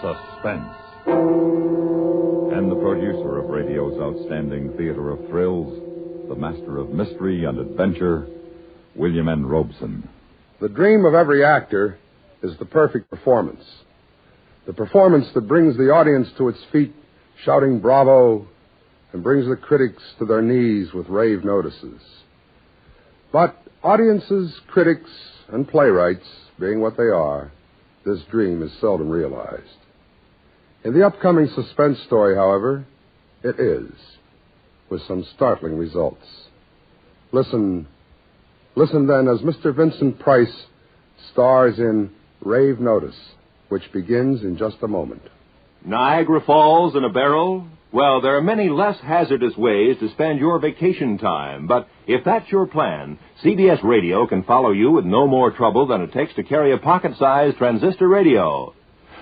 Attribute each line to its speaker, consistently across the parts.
Speaker 1: Suspense. And the producer of radio's outstanding theater of thrills, the master of mystery and adventure, William N. Robeson.
Speaker 2: The dream of every actor is the perfect performance. The performance that brings the audience to its feet, shouting bravo, and brings the critics to their knees with rave notices. But audiences, critics, and playwrights, being what they are, this dream is seldom realized. In the upcoming suspense story, however, it is, with some startling results. Listen then as Mr. Vincent Price stars in Rave Notice, which begins in just a moment.
Speaker 3: Niagara Falls in a barrel? Well, there are many less hazardous ways to spend your vacation time, but if that's your plan, CBS Radio can follow you with no more trouble than it takes to carry a pocket-sized transistor radio.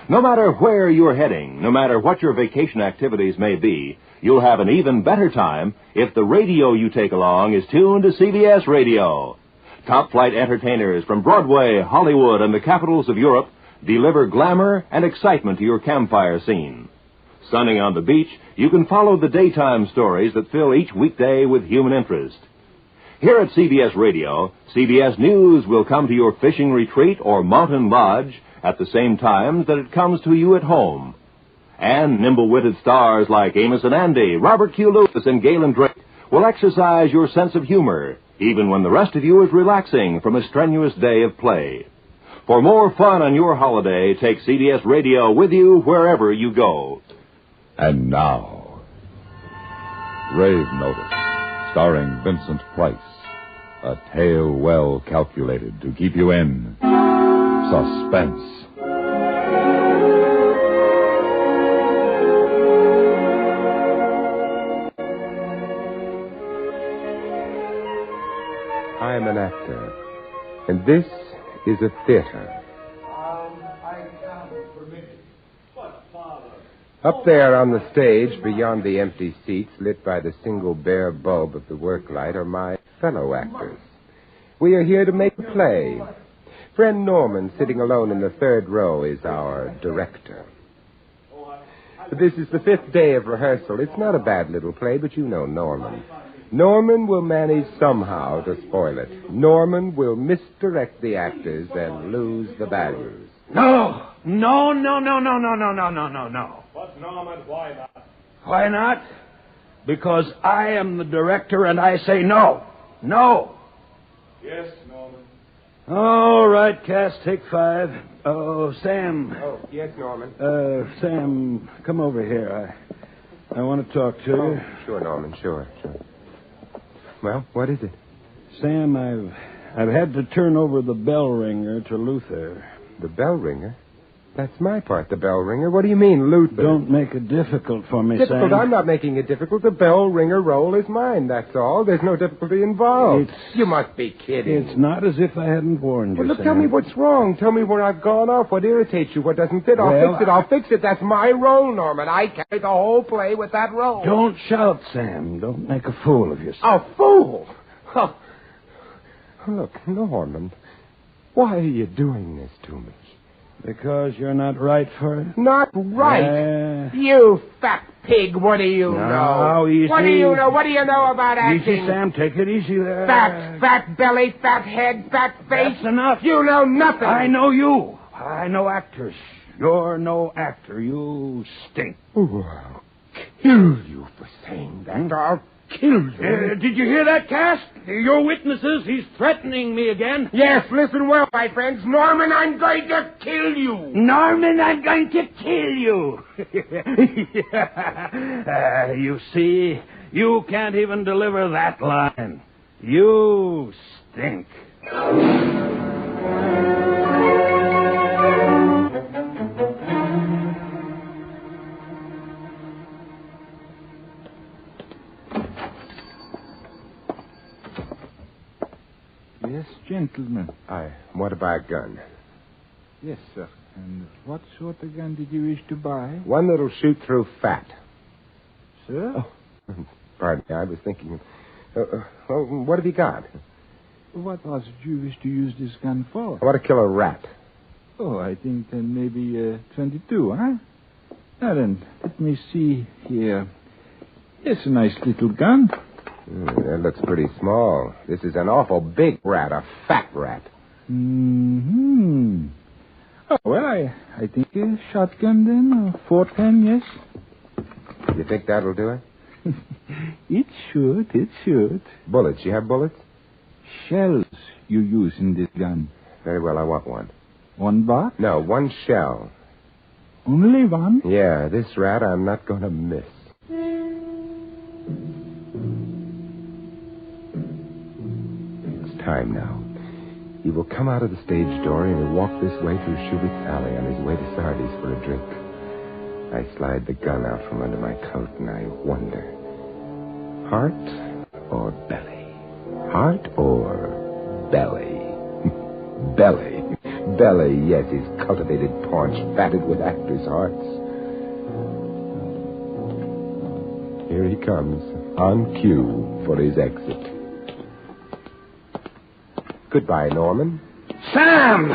Speaker 3: No matter where you're heading, no matter what your vacation activities may be, you'll have an even better time if the radio you take along is tuned to CBS Radio. Top-flight entertainers from Broadway, Hollywood, and the capitals of Europe deliver glamour and excitement to your campfire scene. Sunning on the beach, you can follow the daytime stories that fill each weekday with human interest. Here at CBS Radio, CBS News will come to your fishing retreat or mountain lodge at the same time that it comes to you at home. And nimble-witted stars like Amos and Andy, Robert Q. Lewis, and Galen Drake will exercise your sense of humor, even when the rest of you is relaxing from a strenuous day of play. For more fun on your holiday, take CBS Radio with you wherever you go.
Speaker 1: And now, Rave Notice, starring Vincent Price. A tale well calculated to keep you in suspense.
Speaker 4: I'm an actor, and this is a theater.
Speaker 5: I can't permit it. But, Father...
Speaker 4: Up there on the stage, beyond the empty seats, lit by the single bare bulb of the work light, are my fellow actors. We are here to make a play. Friend Norman, sitting alone in the third row, is our director. This is the 5th day of rehearsal. It's not a bad little play, but you know Norman. Norman will manage somehow to spoil it. Norman will misdirect the actors and lose the values.
Speaker 5: No.
Speaker 6: But, Norman, why not?
Speaker 5: Why not? Because I am the director and I say no. No.
Speaker 6: Yes, Norman.
Speaker 5: All right, cast, take 5. Oh, Sam.
Speaker 4: Oh, yes, Norman.
Speaker 5: Sam, come over here. I want to talk to you.
Speaker 4: Sure, Norman, sure. Well, what is it?
Speaker 5: Sam, I've had to turn over the bell ringer to Luther.
Speaker 4: The bell ringer? That's my part, the bell ringer. What do you mean, Luther?
Speaker 5: Don't make it difficult for me,
Speaker 4: Difficult?
Speaker 5: Sam.
Speaker 4: I'm not making it difficult. The bell ringer role is mine, that's all. There's no difficulty involved.
Speaker 5: It's...
Speaker 4: You must be kidding.
Speaker 5: It's not as if I hadn't warned you,
Speaker 4: Well, look,
Speaker 5: Sam.
Speaker 4: tell me what's wrong. Tell me where I've gone off. What irritates you? What doesn't fit? I'll
Speaker 5: Well,
Speaker 4: fix it. I'll fix it. That's my role, Norman. I carry the whole play with that role.
Speaker 5: Don't shout, Sam. Don't make a fool of yourself.
Speaker 4: A fool? Oh. Look, Norman, why are you doing this to me?
Speaker 5: Because you're not right for it?
Speaker 4: Not right.
Speaker 5: Uh,
Speaker 4: You fat pig, what do you know?
Speaker 5: easy.
Speaker 4: What do you know? What do you know about acting?
Speaker 5: Easy, Sam. Take it easy there.
Speaker 4: Fat belly, fat head, fat face.
Speaker 5: That's enough.
Speaker 4: You know nothing.
Speaker 5: I know you. I know actors. You're no actor. You stink.
Speaker 4: Oh, I'll kill you for saying that. I'll kill you.
Speaker 5: Did you hear that, Cass? Your witnesses. He's threatening me again.
Speaker 4: Yes, listen well, my friends. Norman, I'm going to kill you.
Speaker 5: Norman, I'm going to kill you. You see, you can't even deliver that line. You stink.
Speaker 7: Yes, gentlemen.
Speaker 4: What about a gun?
Speaker 7: Yes, sir. And what sort of gun did you wish to buy?
Speaker 4: One that'll shoot through fat.
Speaker 7: Sir?
Speaker 4: Pardon me, I was thinking... well, what have you got?
Speaker 7: What was it you wish to use this gun for?
Speaker 4: I want to kill a rat.
Speaker 7: Oh, I think then maybe 22, huh? Now then, let me see here. It's a nice little gun.
Speaker 4: That looks pretty small. This is an awful big rat, a fat rat.
Speaker 7: Mm-hmm. Oh, well, I think a shotgun then, or 410, yes.
Speaker 4: You think that'll do it?
Speaker 7: It should.
Speaker 4: Bullets. You have bullets?
Speaker 7: Shells you use in this gun.
Speaker 4: Very well, I want one.
Speaker 7: One box?
Speaker 4: No, one shell.
Speaker 7: Only one?
Speaker 4: Yeah, this rat I'm not going to miss. It's time now. He will come out of the stage door and he'll walk this way through Schubert's Alley on his way to Sardi's for a drink. I slide the gun out from under my coat and I wonder. Heart or belly? Heart or belly? Belly. Belly, yes, his cultivated paunch fatted with actors' hearts. Here he comes, on cue for his exit. Goodbye, Norman.
Speaker 5: Sam!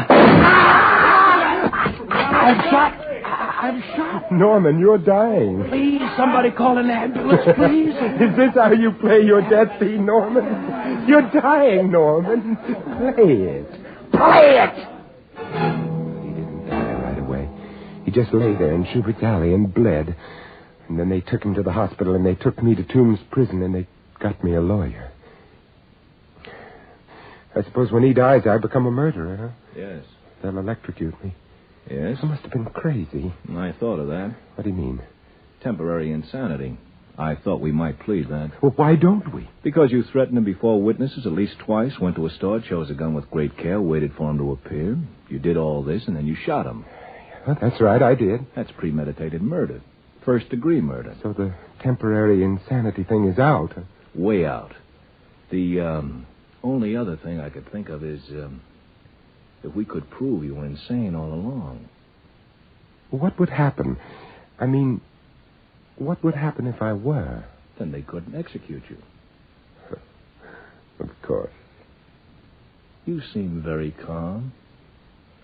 Speaker 5: I'm shot.
Speaker 4: Norman, you're dying.
Speaker 5: Please, somebody call an ambulance, please.
Speaker 4: Is this how you play your death scene, Norman? You're dying, Norman. Play it.
Speaker 5: Play it!
Speaker 4: He didn't die right away. He just lay there in Schubert's Alley and bled. And then they took him to the hospital, and they took me to Tombs Prison, and they got me a lawyer. I suppose when he dies, I become a murderer, huh?
Speaker 8: Yes.
Speaker 4: They'll electrocute me.
Speaker 8: Yes?
Speaker 4: I must have been crazy.
Speaker 8: I thought of that.
Speaker 4: What do you mean?
Speaker 8: Temporary insanity. I thought we might plead that.
Speaker 4: Well, why don't we?
Speaker 8: Because you threatened him before witnesses at least twice, went to a store, chose a gun with great care, waited for him to appear. You did all this, and then you shot him.
Speaker 4: Well, that's right, I did.
Speaker 8: That's premeditated murder. First-degree murder.
Speaker 4: So the temporary insanity thing is out.
Speaker 8: Way out. The only other thing I could think of is if we could prove you were insane all along.
Speaker 4: What would happen? I mean, what would happen if I were?
Speaker 8: Then they couldn't execute you.
Speaker 4: Of course.
Speaker 8: You seem very calm.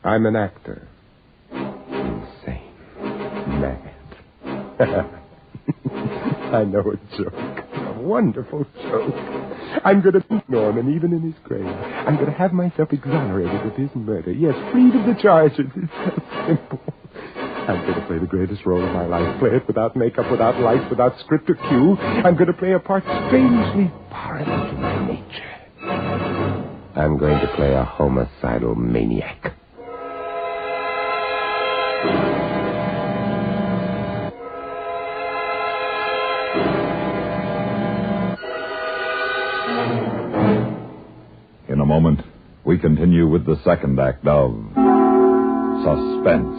Speaker 4: I'm an actor. Insane. Mad. I know a joke. A wonderful joke. I'm going to beat Norman even in his grave. I'm going to have myself exonerated of his murder. Yes, freed of the charges. It's so simple. I'm going to play the greatest role of my life. Play it without makeup, without lights, without script or cue. I'm going to play a part strangely foreign to my nature. I'm going to play a homicidal maniac.
Speaker 1: In a moment, we continue with the second act of Suspense.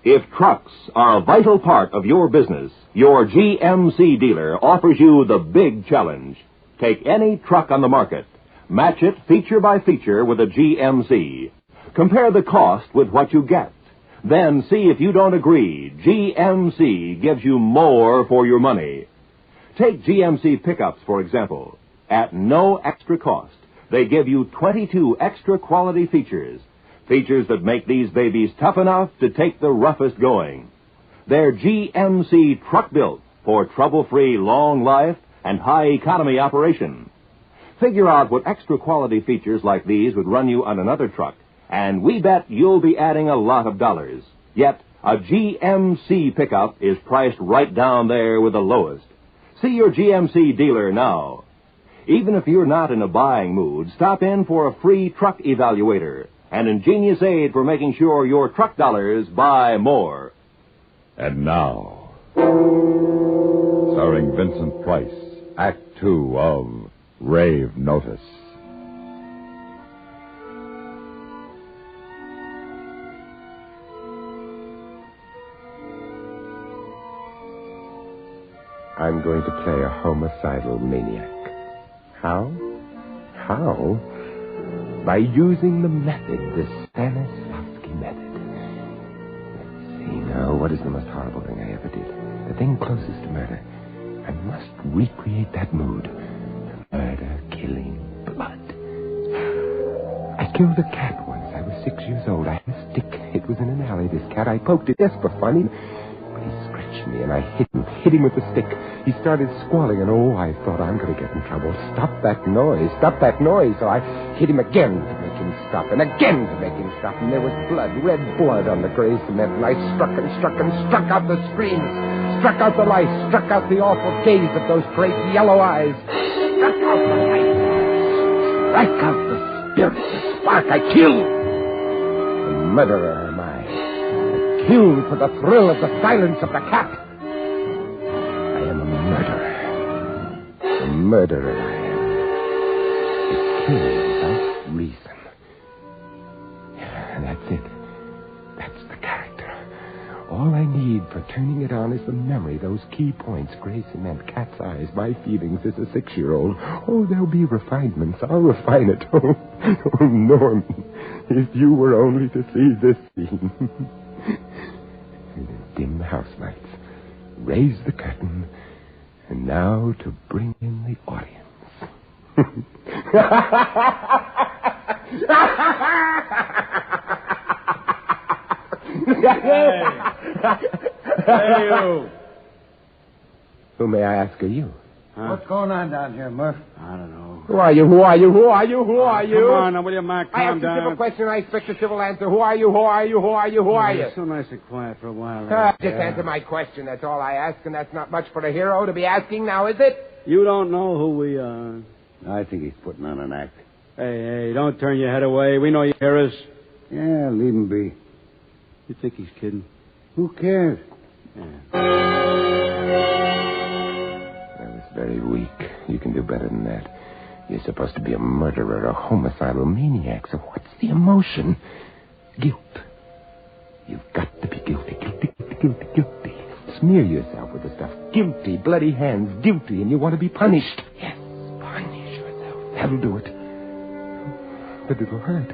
Speaker 3: If trucks are a vital part of your business, your GMC dealer offers you the big challenge. Take any truck on the market. Match it feature by feature with a GMC. Compare the cost with what you get. Then see if you don't agree. GMC gives you more for your money. Take GMC pickups, for example. At no extra cost, they give you 22 extra quality features. Features that make these babies tough enough to take the roughest going. They're GMC truck-built for trouble-free long life and high-economy operation. Figure out what extra quality features like these would run you on another truck, and we bet you'll be adding a lot of dollars. Yet, a GMC pickup is priced right down there with the lowest. See your GMC dealer now. Even if you're not in a buying mood, stop in for a free truck evaluator, an ingenious aid for making sure your truck dollars buy more.
Speaker 1: And now, starring Vincent Price, Act 2 of Rave Notice.
Speaker 4: I'm going to play a homicidal maniac. How? How? By using the method, the Stanislavski method. Let's see now, what is the most horrible thing I ever did? The thing closest to murder. I must recreate that mood. Murder, killing, blood. I killed a cat once. I was 6 years old. I had a stick. It was in an alley, this cat. I poked it just for fun. But he scratched me, and I hit him with the stick. He started squalling, and I thought, I'm going to get in trouble. Stop that noise. So I hit him again to make him stop, and again to make him stop. And there was blood, red blood on the gray cement. And I struck out the screams, struck out the lights, struck out the awful gaze of those great yellow eyes. Struck out the light, struck out the spirit, the spark. I killed. The murderer am I. I killed for the thrill of the silence of the cat. I am a murderer. A murderer I am. I kill without reason. And that's it. That's the character. All I need for turning it on is the memory, those key points, gray cement, cat's eyes, my feelings as a 6-year-old. Oh, there'll be refinements. I'll refine it. Oh, Norman, if you were only to see this scene. Dim the house lights, raise the curtain, and now to bring in the audience.
Speaker 9: Hey, you.
Speaker 4: Who, may I ask, are you?
Speaker 9: Huh?
Speaker 10: What's going on down here, Murph?
Speaker 9: I don't know.
Speaker 4: Who are you?
Speaker 9: Come on, now, will you, Mac?
Speaker 4: I
Speaker 9: Calm
Speaker 4: ask a
Speaker 9: down.
Speaker 4: civil question, I expect a civil answer. Who are you? Who are you?
Speaker 9: So nice and quiet for a while.
Speaker 4: Just answer my question. That's all I ask, and that's not much for a hero to be asking now, is it?
Speaker 9: You don't know who we are.
Speaker 10: I think he's putting on an act.
Speaker 9: Hey, don't turn your head away. We know you hear us.
Speaker 10: Yeah, leave him be.
Speaker 9: You think he's kidding?
Speaker 10: Who cares?
Speaker 9: Yeah.
Speaker 4: That was very weak. You can do better than that. You're supposed to be a murderer, a homicidal maniac. So what's the emotion? Guilt. You've got to be guilty. Guilty. Smear yourself with the stuff. Guilty, bloody hands, guilty, and you want to be punished. Yes, punish yourself. That'll do it. But it'll hurt.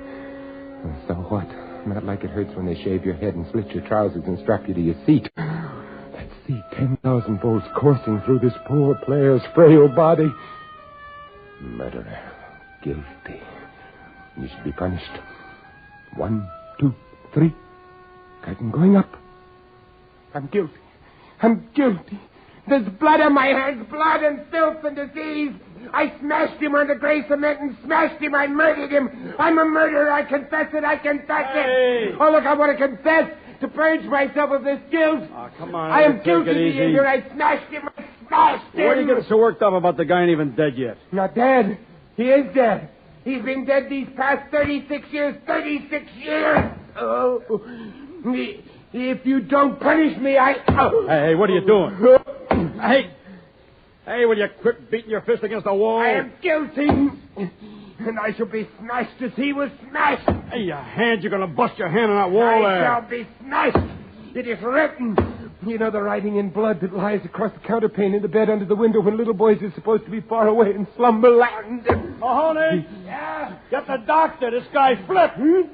Speaker 4: So what? Not like it hurts when they shave your head and slit your trousers and strap you to your seat. That seat, 10,000 volts coursing through this poor player's frail body. Murderer. Guilty. You should be punished. 1, 2, 3. Curtain going up. I'm guilty. There's blood on my hands, blood and filth and disease. I smashed him on the gray cement and smashed him. I murdered him. I'm a murderer. I confess it.
Speaker 9: Hey.
Speaker 4: Oh, look, I want to confess to purge myself of this guilt.
Speaker 9: Oh, come on.
Speaker 4: I am
Speaker 9: take
Speaker 4: guilty
Speaker 9: it
Speaker 4: of the
Speaker 9: easy.
Speaker 4: injury. I smashed him.
Speaker 9: What are you getting so worked up about? The guy ain't even dead yet.
Speaker 4: Not dead. He is dead. He's been dead these past 36 years. 36 years. Oh, if you don't punish me,
Speaker 9: Hey, what are you doing? Hey, will you quit beating your fist against the wall?
Speaker 4: I am guilty, and I shall be smashed as he was smashed.
Speaker 9: Hey, your hand, you're going to bust your hand on that wall
Speaker 4: I
Speaker 9: there.
Speaker 4: shall be smashed. It is written. You know the writing in blood that lies across the counterpane in the bed under the window when little boys are supposed to be far away in slumberland.
Speaker 9: Mahoney? Yeah? Get the doctor. This guy's flipped.
Speaker 4: Good.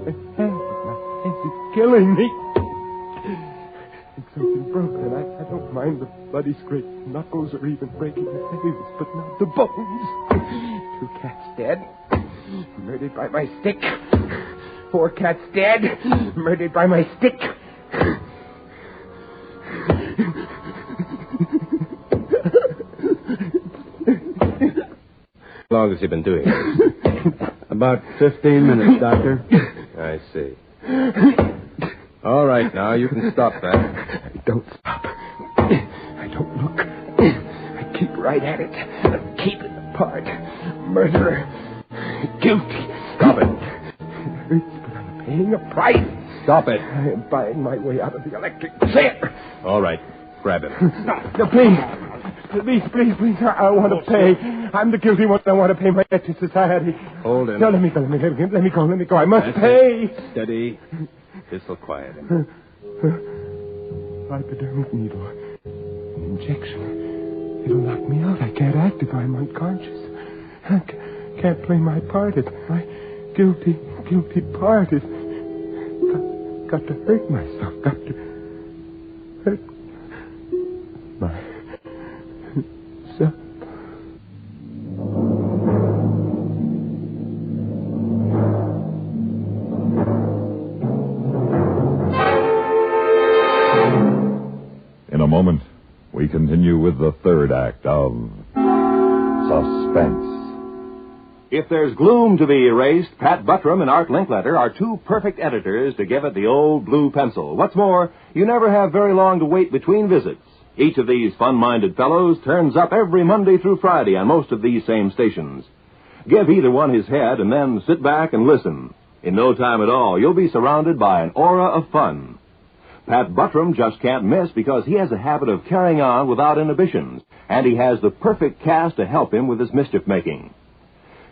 Speaker 4: My hand is killing me. It's something broken. I don't mind the bloody scraped knuckles or even breaking the nails, but not the bones. 2 cats dead. Murdered by my stick. 4 cats dead. Murdered by my stick.
Speaker 11: How long has he been doing this?
Speaker 9: About 15 minutes, Doctor.
Speaker 11: I see. All right, now you can stop that.
Speaker 4: I don't stop. I don't look. I keep right at it. I keep it apart. Murderer. Guilty.
Speaker 11: Stop it.
Speaker 4: It hurts, but I'm paying a price.
Speaker 11: Stop it.
Speaker 4: I am buying my way out of the electric chair.
Speaker 11: All right, grab him.
Speaker 4: No, please. Please. I want to pay. I'm the guilty one. I want to pay my debt to society.
Speaker 11: Hold him.
Speaker 4: No, let me go. I must pay.
Speaker 11: Steady. This'll quiet him.
Speaker 4: Hypodermic needle. An injection. It'll knock me out. I can't act if I'm unconscious. I can't play my part. It's my guilty part. It's got to hurt myself. Got to hurt myself.
Speaker 1: continue with the third act of Suspense.
Speaker 3: If there's gloom to be erased, Pat Buttram and Art Linkletter are two perfect editors to give it the old blue pencil. What's more, you never have very long to wait between visits. Each of these fun-minded fellows turns up every Monday through Friday on most of these same stations. Give either one his head and then sit back and listen. In no time at all, you'll be surrounded by an aura of fun. Pat Buttram just can't miss because he has a habit of carrying on without inhibitions, and he has the perfect cast to help him with his mischief-making.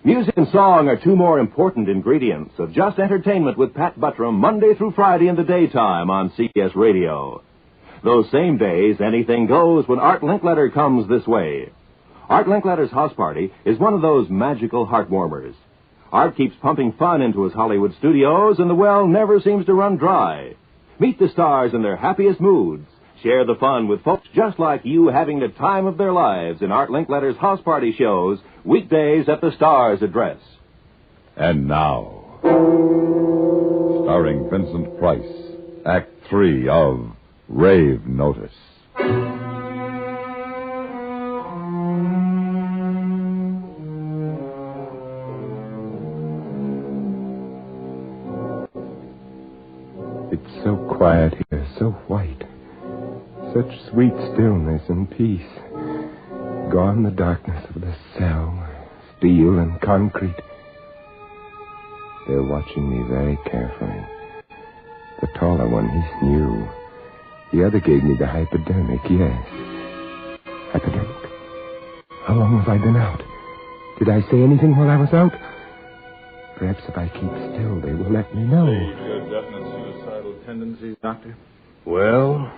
Speaker 3: Music and song are two more important ingredients of Just Entertainment with Pat Buttram Monday through Friday in the daytime on CBS Radio. Those same days, anything goes when Art Linkletter comes this way. Art Linkletter's house party is one of those magical heartwarmers. Art keeps pumping fun into his Hollywood studios, and the well never seems to run dry. Meet the stars in their happiest moods. Share the fun with folks just like you having the time of their lives in Art Linkletter's house party shows, weekdays at the Star's address.
Speaker 1: And now, starring Vincent Price, Act 3 of Rave Notice.
Speaker 4: It's so quiet here, so white. Such sweet stillness and peace. Gone the darkness of the cell, steel and concrete. They're watching me very carefully. The taller one, he's new. The other gave me the hypodermic, yes. Hypodermic? How long have I been out? Did I say anything while I was out? Perhaps if I keep still, they will let me know.
Speaker 7: Definite suicidal tendencies, Doctor?
Speaker 11: Well,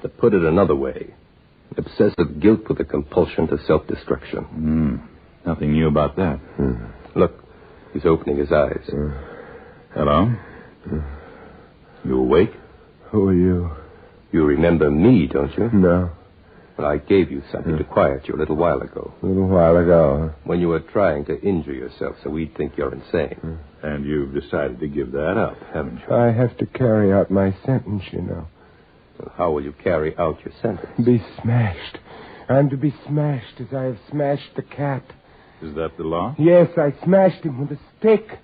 Speaker 11: to put it another way, obsessive guilt with a compulsion to self-destruction.
Speaker 7: Nothing new about that.
Speaker 11: Look, he's opening his eyes.
Speaker 7: Hello? You awake?
Speaker 4: Who are you?
Speaker 11: You remember me, don't you?
Speaker 4: No.
Speaker 11: Well, I gave you something to quiet you a little while ago.
Speaker 4: A little while ago.
Speaker 11: When you were trying to injure yourself so we'd think you're insane.
Speaker 7: And you've decided to give that up, haven't you?
Speaker 4: I have to carry out my sentence, you know.
Speaker 11: Well, how will you carry out your sentence?
Speaker 4: Be smashed. I'm to be smashed as I have smashed the cat.
Speaker 7: Is that the law?
Speaker 4: Yes, I smashed him with a stick.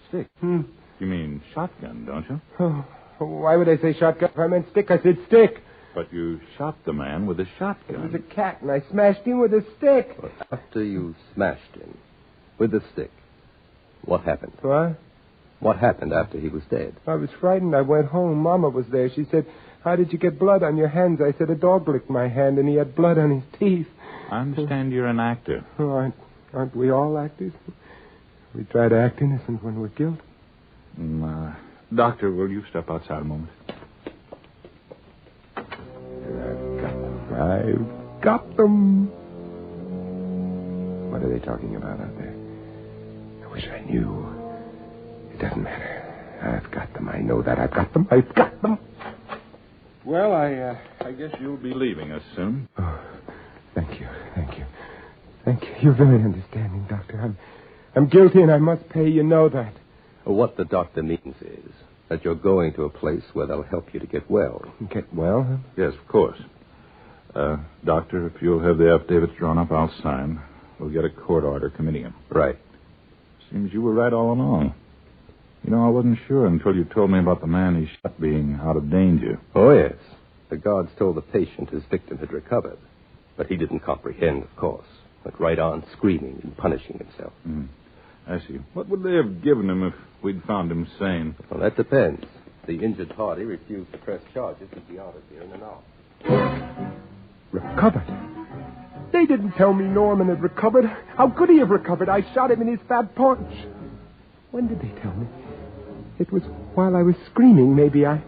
Speaker 7: Stick? You mean shotgun, don't you?
Speaker 4: Oh, why would I say shotgun if I meant stick? I said stick.
Speaker 7: But you shot the man with a shotgun.
Speaker 4: It was a cat, and I smashed him with a stick.
Speaker 11: Well, after you smashed him with the stick, what happened?
Speaker 4: What?
Speaker 11: What happened after he was dead?
Speaker 4: I was frightened. I went home. Mama was there. She said, "How did you get blood on your hands?" I said, "A dog licked my hand, and he had blood on his teeth."
Speaker 7: I understand you're an actor.
Speaker 4: Oh, aren't we all actors? We try to act innocent when we're guilty.
Speaker 7: Doctor, will you step outside a moment?
Speaker 4: I've got them. What are they talking about out there? I wish I knew. It doesn't matter. I've got them. I know that. I've got them. I've got them.
Speaker 7: Well, I guess you'll be leaving us soon.
Speaker 4: Oh, thank you. Thank you. Thank you. You're very understanding, Doctor. I'm guilty and I must pay. You know that.
Speaker 11: What the doctor means is that you're going to a place where they'll help you to get well.
Speaker 4: Get well? Huh?
Speaker 7: Yes, of course. Doctor, if you'll have the affidavits drawn up, I'll sign. We'll get a court order committing him.
Speaker 11: Right.
Speaker 7: Seems you were right all along. You know, I wasn't sure until you told me about the man he shot being out of danger.
Speaker 11: Oh, yes. The guards told the patient his victim had recovered. But he didn't comprehend, of course. Went right on screaming and punishing himself.
Speaker 7: I see. What would they have given him if we'd found him sane?
Speaker 11: Well, that depends. The injured party refused to press charges. He'd be out of here in an hour.
Speaker 4: Recovered? They didn't tell me Norman had recovered. How could he have recovered? I shot him in his fat paunch. When did they tell me? It was while I was screaming, maybe. I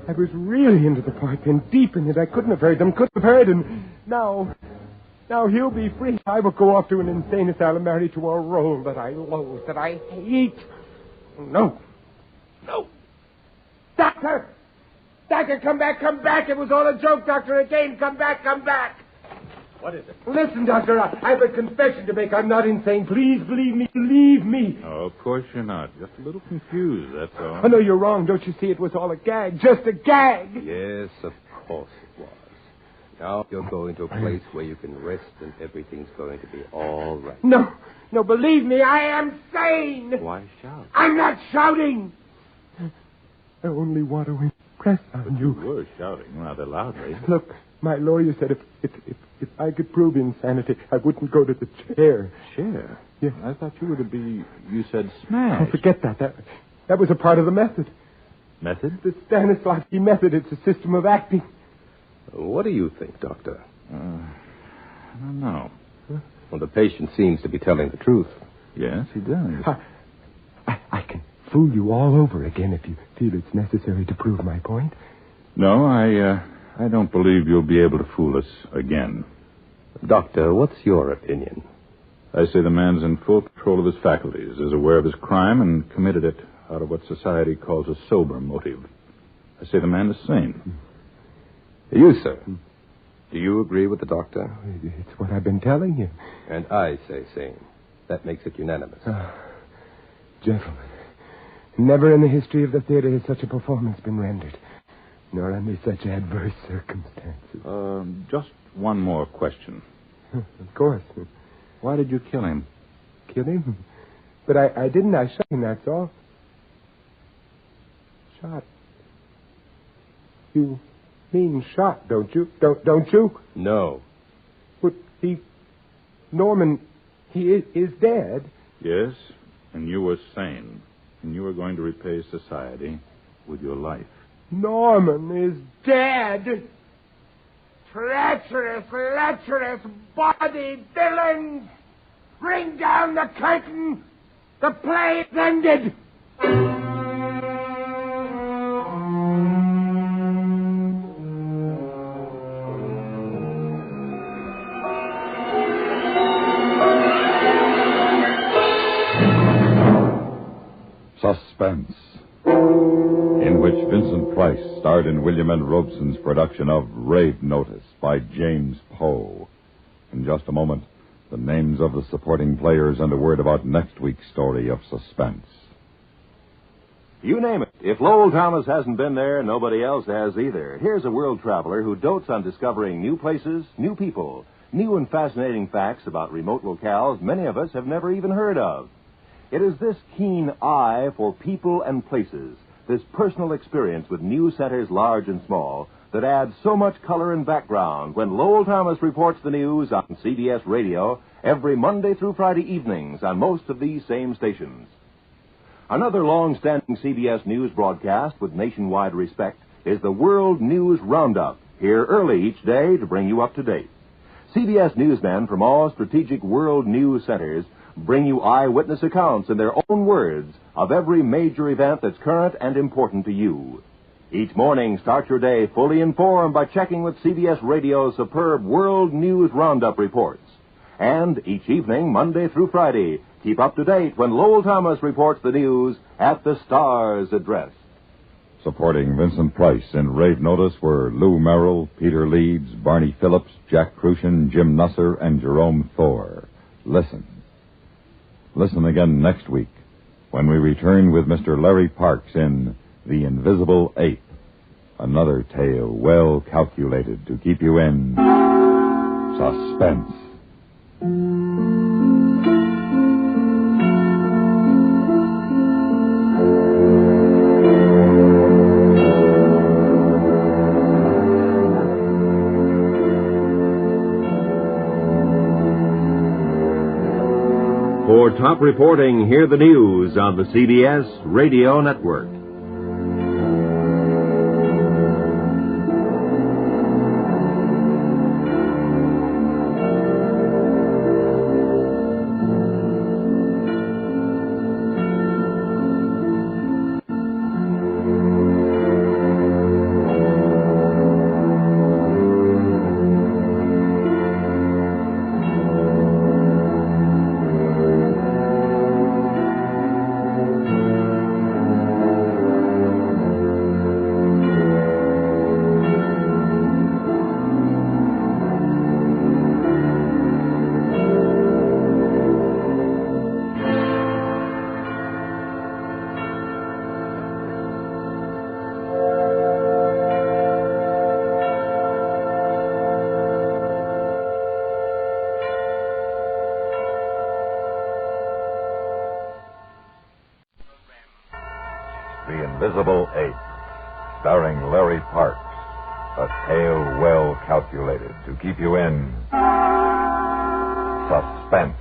Speaker 4: was really into the part, then deep in it. I couldn't have heard them, couldn't have heard. And now he'll be free. I will go off to an insane asylum, married to a role that I loathe, that I hate. No. Doctor! Doctor, come back. It was all a joke, Doctor, again. Come back.
Speaker 11: What is it?
Speaker 4: Listen, Doctor, I have a confession to make. I'm not insane. Please believe me.
Speaker 7: Oh, of course you're not. Just a little confused, that's all.
Speaker 4: Oh, no, you're wrong. Don't you see? It was all a gag. Just a gag.
Speaker 11: Yes, of course it was. Now you're going to a place where you can rest and everything's going to be all right.
Speaker 4: No, believe me, I am sane.
Speaker 11: Why shout?
Speaker 4: I'm not shouting. I only want to impress on you.
Speaker 7: You were shouting rather loudly.
Speaker 4: Look, my lawyer said if I could prove insanity, I wouldn't go to the chair.
Speaker 7: Chair?
Speaker 4: Yeah.
Speaker 7: I thought you were to be, you said smash.
Speaker 4: Oh, forget that. That was a part of the method.
Speaker 7: Method?
Speaker 4: The Stanislavski method. It's a system of acting.
Speaker 11: What do you think, Doctor?
Speaker 7: I don't know.
Speaker 11: Well, the patient seems to be telling the truth.
Speaker 7: Yes, he does.
Speaker 4: I can fool you all over again if you feel it's necessary to prove my point.
Speaker 7: No, I don't believe you'll be able to fool us again.
Speaker 11: Doctor, what's your opinion?
Speaker 7: I say the man's in full control of his faculties, is aware of his crime, and committed it out of what society calls a sober motive. I say the man is sane.
Speaker 11: You, sir. Do you agree with the doctor?
Speaker 4: It's what I've been telling you.
Speaker 11: And I say same. That makes it unanimous.
Speaker 4: Gentlemen, never in the history of the theater has such a performance been rendered, nor under such adverse circumstances.
Speaker 7: Just one more question.
Speaker 4: Of course.
Speaker 7: Why did you kill him?
Speaker 4: Kill him? But I didn't. I shot him, that's all. Shot. You mean shot, don't you? Don't you?
Speaker 11: No.
Speaker 4: But Norman, he is dead.
Speaker 7: Yes, and you were sane. And you were going to repay society with your life.
Speaker 4: Norman is dead. Treacherous, lecherous, body villains! Bring down the curtain! The play is ended!
Speaker 1: Suspense, in which Vincent Price starred in William N. Robeson's production of Rave Notice by James Poe. In just a moment, the names of the supporting players and a word about next week's story of suspense.
Speaker 3: You name it. If Lowell Thomas hasn't been there, nobody else has either. Here's a world traveler who dotes on discovering new places, new people, new and fascinating facts about remote locales many of us have never even heard of. It is this keen eye for people and places, this personal experience with new centers large and small, that adds so much color and background when Lowell Thomas reports the news on CBS Radio every Monday through Friday evenings on most of these same stations. Another long-standing CBS News broadcast with nationwide respect is the World News Roundup, here early each day to bring you up to date. CBS newsmen from all strategic world news centers bring you eyewitness accounts in their own words of every major event that's current and important to you. Each morning, start your day fully informed by checking with CBS Radio's superb World News Roundup reports. And each evening, Monday through Friday, keep up to date when Lowell Thomas reports the news at the Star's address.
Speaker 1: Supporting Vincent Price in Rave Notice were Lou Merrill, Peter Leeds, Barney Phillips, Jack Crucian, Jim Nusser, and Jerome Thor. Listen again next week when we return with Mr. Larry Parks in The Invisible Ape, another tale well calculated to keep you in suspense.
Speaker 3: For top reporting, hear the news on the CBS Radio Network.
Speaker 1: The Invisible Eight, starring Larry Parks. A tale well calculated to keep you in suspense.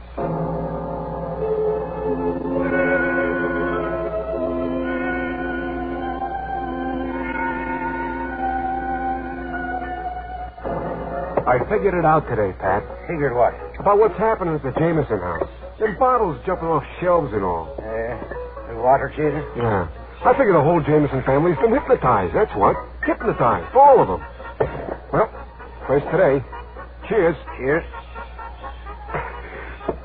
Speaker 12: I figured it out today, Pat.
Speaker 10: Figured what?
Speaker 12: About what's happening at the Jameson house. Them bottles jumping off shelves and all.
Speaker 10: The water chaser?
Speaker 12: Yeah. I figure the whole Jameson family's been hypnotized, that's what. Hypnotized, all of them. Well, first today. Cheers.
Speaker 10: Cheers.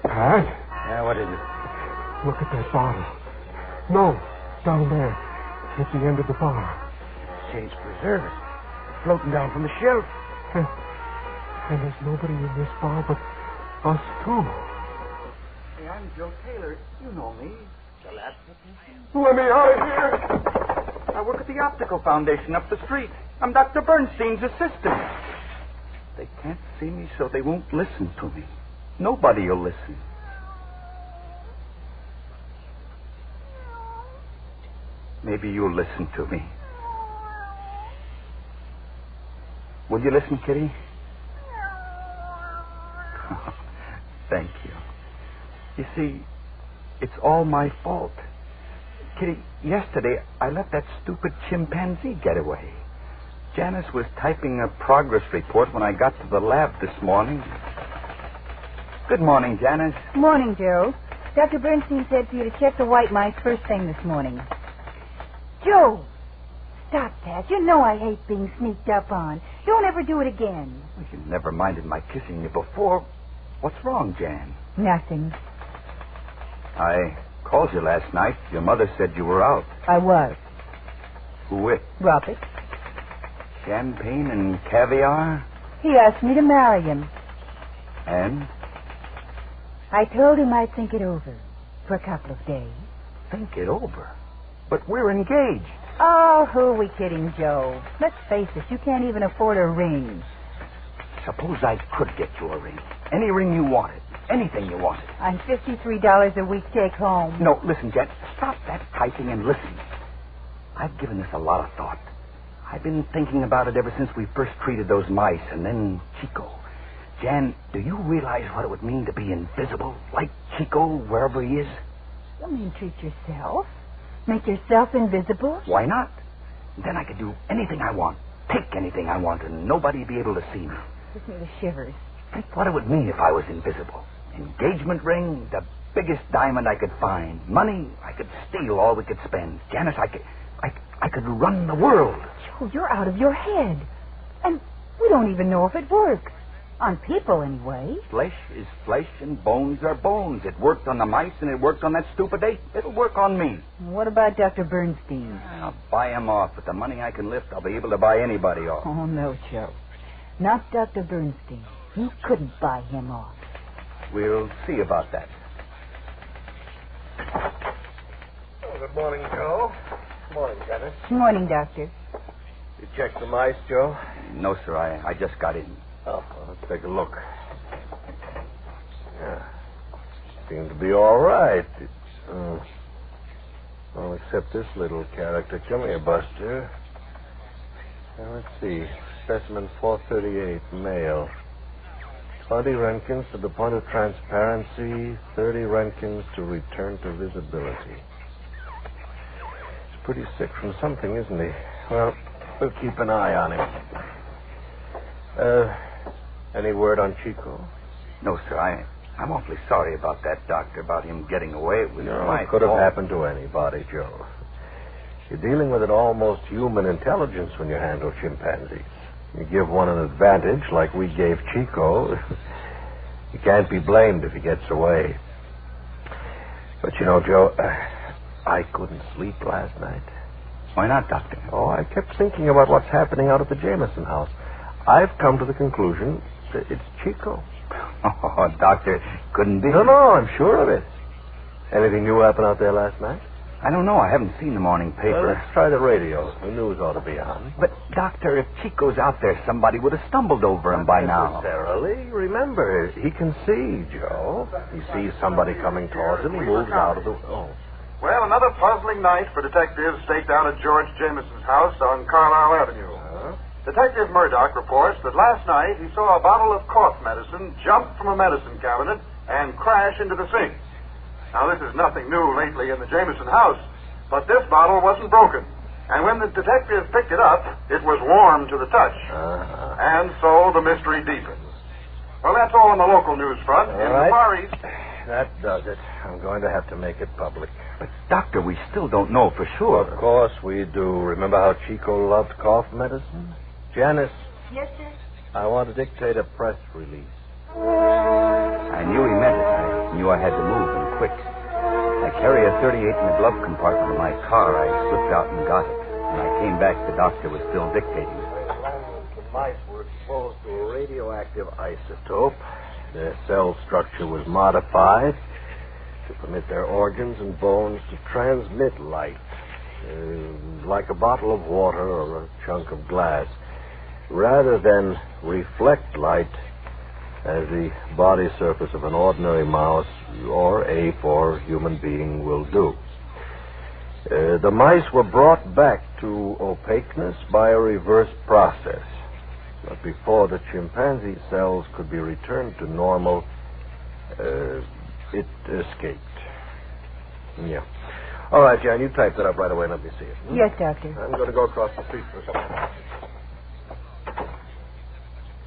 Speaker 12: Pat?
Speaker 10: Yeah, what is it?
Speaker 12: Look at that bottle. No, down there. At the end of the bar.
Speaker 10: Saints preserve it. Floating down from the shelf.
Speaker 12: And there's nobody in this bar but us two.
Speaker 13: Hey, I'm Joe Taylor. You know me.
Speaker 12: Let me out of here.
Speaker 13: I work at the Optical Foundation up the street. I'm Dr. Bernstein's assistant. They can't see me, so they won't listen to me. Nobody will listen. Maybe you'll listen to me. Will you listen, Kitty? Thank you. You see, it's all my fault. Kitty, yesterday I let that stupid chimpanzee get away. Janice was typing a progress report when I got to the lab this morning. Good morning, Janice.
Speaker 14: Morning, Joe. Dr. Bernstein said for you to check the white mice first thing this morning. Joe, stop that. You know I hate being sneaked up on. Don't ever do it again.
Speaker 13: Well, you never minded my kissing you before. What's wrong, Jan?
Speaker 14: Nothing.
Speaker 13: I called you last night. Your mother said you were out.
Speaker 14: I was.
Speaker 13: Who with?
Speaker 14: Robert.
Speaker 13: Champagne and caviar?
Speaker 14: He asked me to marry him.
Speaker 13: And?
Speaker 14: I told him I'd think it over for a couple of days.
Speaker 13: Think it over? But we're engaged.
Speaker 14: Oh, who are we kidding, Joe? Let's face it, you can't even afford a ring.
Speaker 13: Suppose I could get you a ring. Any ring you wanted. Anything you wanted.
Speaker 14: On $53 a week take home.
Speaker 13: No, listen, Jan. Stop that typing and listen. I've given this a lot of thought. I've been thinking about it ever since we first treated those mice, and then Chico. Jan, do you realize what it would mean to be invisible, like Chico, wherever he is?
Speaker 14: You mean treat yourself? Make yourself invisible?
Speaker 13: Why not? Then I could do anything I want, take anything I want, and nobody'd be able to see me.
Speaker 14: Gives me the shivers.
Speaker 13: Think what it would mean if I was invisible. Engagement ring, the biggest diamond I could find. Money, I could steal all we could spend. Janice, I could run the world.
Speaker 14: Joe, you're out of your head. And we don't even know if it works. On people, anyway.
Speaker 13: Flesh is flesh and bones are bones. It worked on the mice and it worked on that stupid ape. It'll work on me.
Speaker 14: What about Dr. Bernstein?
Speaker 13: I'll buy him off. With the money I can lift, I'll be able to buy anybody off.
Speaker 14: Oh, no, Joe. Not Dr. Bernstein. You couldn't buy him off.
Speaker 13: We'll see about that.
Speaker 15: Oh, good morning, Joe. Good morning, Janice.
Speaker 14: Morning, Doctor.
Speaker 15: You checked the mice, Joe?
Speaker 13: No, sir. I just got in.
Speaker 15: Oh, well, let's take a look. Yeah. Seems to be all right. It's, well, except this little character. Come here, Buster. Now, let's see. Specimen 438, male. 20 Roentgens to the point of transparency, 30 Roentgens to return to visibility. He's pretty sick from something, isn't he? Well, we'll keep an eye on him. Any word on Chico?
Speaker 13: No, sir. I'm awfully sorry about that, Doctor, about him getting away. It was my
Speaker 15: It could have
Speaker 13: fault.
Speaker 15: happened to anybody, Joe. You're dealing with an almost human intelligence when you handle chimpanzees. You give one an advantage like we gave Chico. You can't be blamed if he gets away. But, you know, Joe, I couldn't sleep last night.
Speaker 13: Why not, Doctor?
Speaker 15: Oh, I kept thinking about what's happening out at the Jameson house. I've come to the conclusion that it's Chico.
Speaker 13: Oh, Doctor, couldn't be.
Speaker 15: No, I'm sure of it. Anything new happen out there last night?
Speaker 13: I don't know. I haven't seen the morning paper.
Speaker 15: Well, let's try the radio. The news ought to be on.
Speaker 13: But, Doctor, if Chico's out there, somebody would have stumbled over him by now.
Speaker 15: Not necessarily. Remember, he can see, Joe. He sees somebody coming towards him. He moves out of the... Oh,
Speaker 16: Well, another puzzling night for detectives staked out at George Jameson's house on Carlisle Avenue. Detective Murdoch reports that last night he saw a bottle of cough medicine jump from a medicine cabinet and crash into the sink. Now, this is nothing new lately in the Jameson house, but this bottle wasn't broken. And when the detectives picked it up, it was warm to the touch. And so the mystery deepens. Well, that's all on the local news front. In the Far East...
Speaker 15: That does it. I'm going to have to make it public.
Speaker 13: But, Doctor, we still don't know for sure.
Speaker 15: Of course we do. Remember how Chico loved cough medicine? Janice.
Speaker 14: Yes, sir?
Speaker 15: I want to dictate a press release.
Speaker 13: I knew he meant it. I knew I had to move, and quick. I carry a .38 in the glove compartment of my car. I slipped out and got it. When I came back, the doctor was still dictating.
Speaker 15: The mice were exposed to a radioactive isotope. Their cell structure was modified to permit their organs and bones to transmit light, like a bottle of water or a chunk of glass, rather than reflect light as the body surface of an ordinary mouse or ape or human being will do. The mice were brought back to opaqueness by a reverse process. But before the chimpanzee cells could be returned to normal, it escaped. Yeah. All right, Jan, you type that up right away and let me see it.
Speaker 14: Yes, Doctor.
Speaker 15: I'm going to go across the street for something.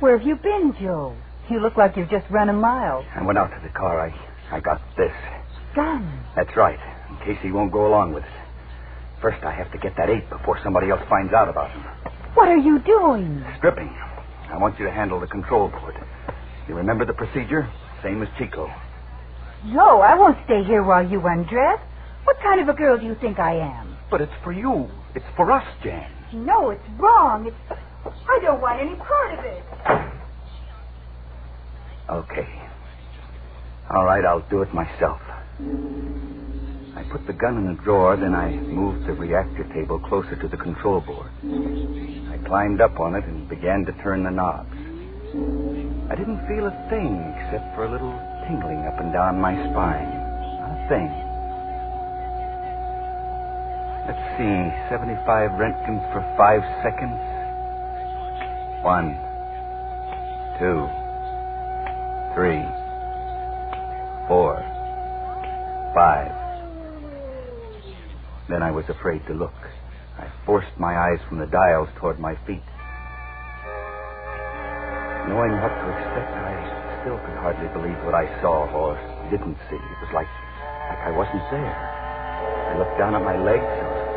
Speaker 14: Where have you been, Joe? You look like you've just run a mile.
Speaker 13: I went out to the car. I got this.
Speaker 14: Gun?
Speaker 13: That's right, in case he won't go along with it. First, I have to get that ape before somebody else finds out about him.
Speaker 14: What are you doing?
Speaker 13: Stripping. I want you to handle the control board. You remember the procedure? Same as Chico.
Speaker 14: Joe, I won't stay here while you undress. What kind of a girl do you think I am?
Speaker 13: But it's for you. It's for us, Jan.
Speaker 14: No, it's wrong. I don't want any part of it.
Speaker 13: Okay. All right, I'll do it myself. I put the gun in the drawer, then I moved the reactor table closer to the control board. I climbed up on it and began to turn the knobs. I didn't feel a thing except for a little tingling up and down my spine. Not a thing. Let's see, 75 Roentgens for 5 seconds. 1, 2, 3, 4, 5. Then I was afraid to look. I forced my eyes from the dials toward my feet. Knowing what to expect, I still could hardly believe what I saw or didn't see. It was like I wasn't there. I looked down at my legs.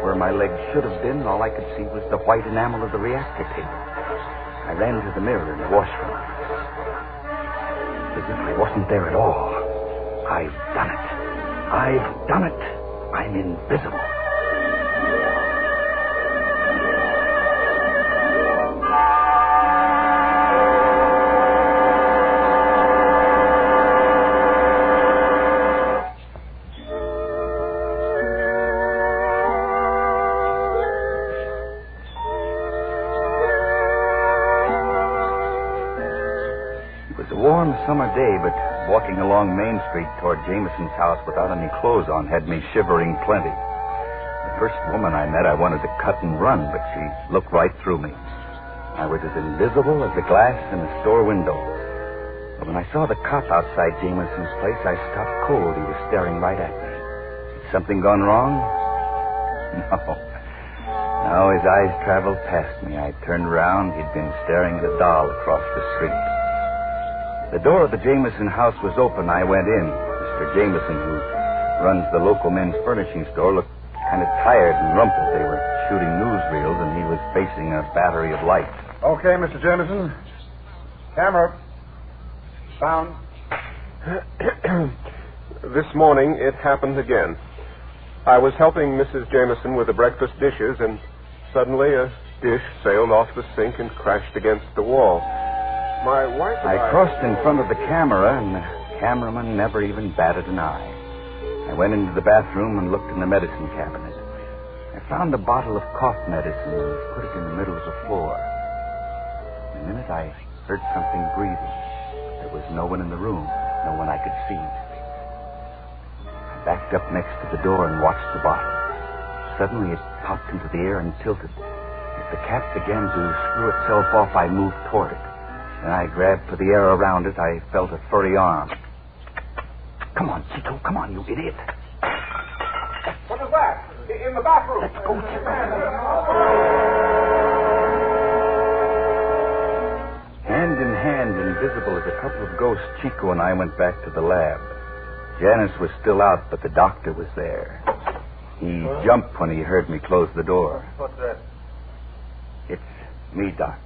Speaker 13: Where my legs should have been, all I could see was the white enamel of the reactor table. I ran to the mirror in the washroom. As if I wasn't there at all. I've done it. I've done it. I'm invisible. Summer day, but walking along Main Street toward Jameson's house without any clothes on had me shivering plenty. The first woman I met, I wanted to cut and run, but she looked right through me. I was as invisible as the glass in a store window. But when I saw the cop outside Jameson's place, I stopped cold. He was staring right at me. Had something gone wrong? No. No, his eyes traveled past me. I turned around. He'd been staring at a doll across the street. The door of the Jameson house was open. I went in. Mr. Jameson, who runs the local men's furnishing store, looked kind of tired and rumpled. They were shooting newsreels, and he was facing a battery of lights.
Speaker 12: Okay, Mr. Jameson. Camera. Sound.
Speaker 17: This morning, it happened again. I was helping Mrs. Jameson with the breakfast dishes, and suddenly a dish sailed off the sink and crashed against the wall. My wife and
Speaker 13: I crossed in front of the camera, and the cameraman never even batted an eye. I went into the bathroom and looked in the medicine cabinet. I found a bottle of cough medicine and put it in the middle of the floor. In a minute, I heard something breathing. There was no one in the room, no one I could see. I backed up next to the door and watched the bottle. Suddenly it popped into the air and tilted. As the cap began to screw itself off, I moved toward it. And I grabbed for the air around it. I felt a furry arm. Come on, Chico. Come on, you idiot.
Speaker 17: What is that? In the bathroom.
Speaker 13: Let's go, Chico. Hand in hand, invisible as a couple of ghosts, Chico and I went back to the lab. Janice was still out, but the doctor was there. He jumped when he heard me close the door.
Speaker 15: What's that?
Speaker 13: It's me, Doc.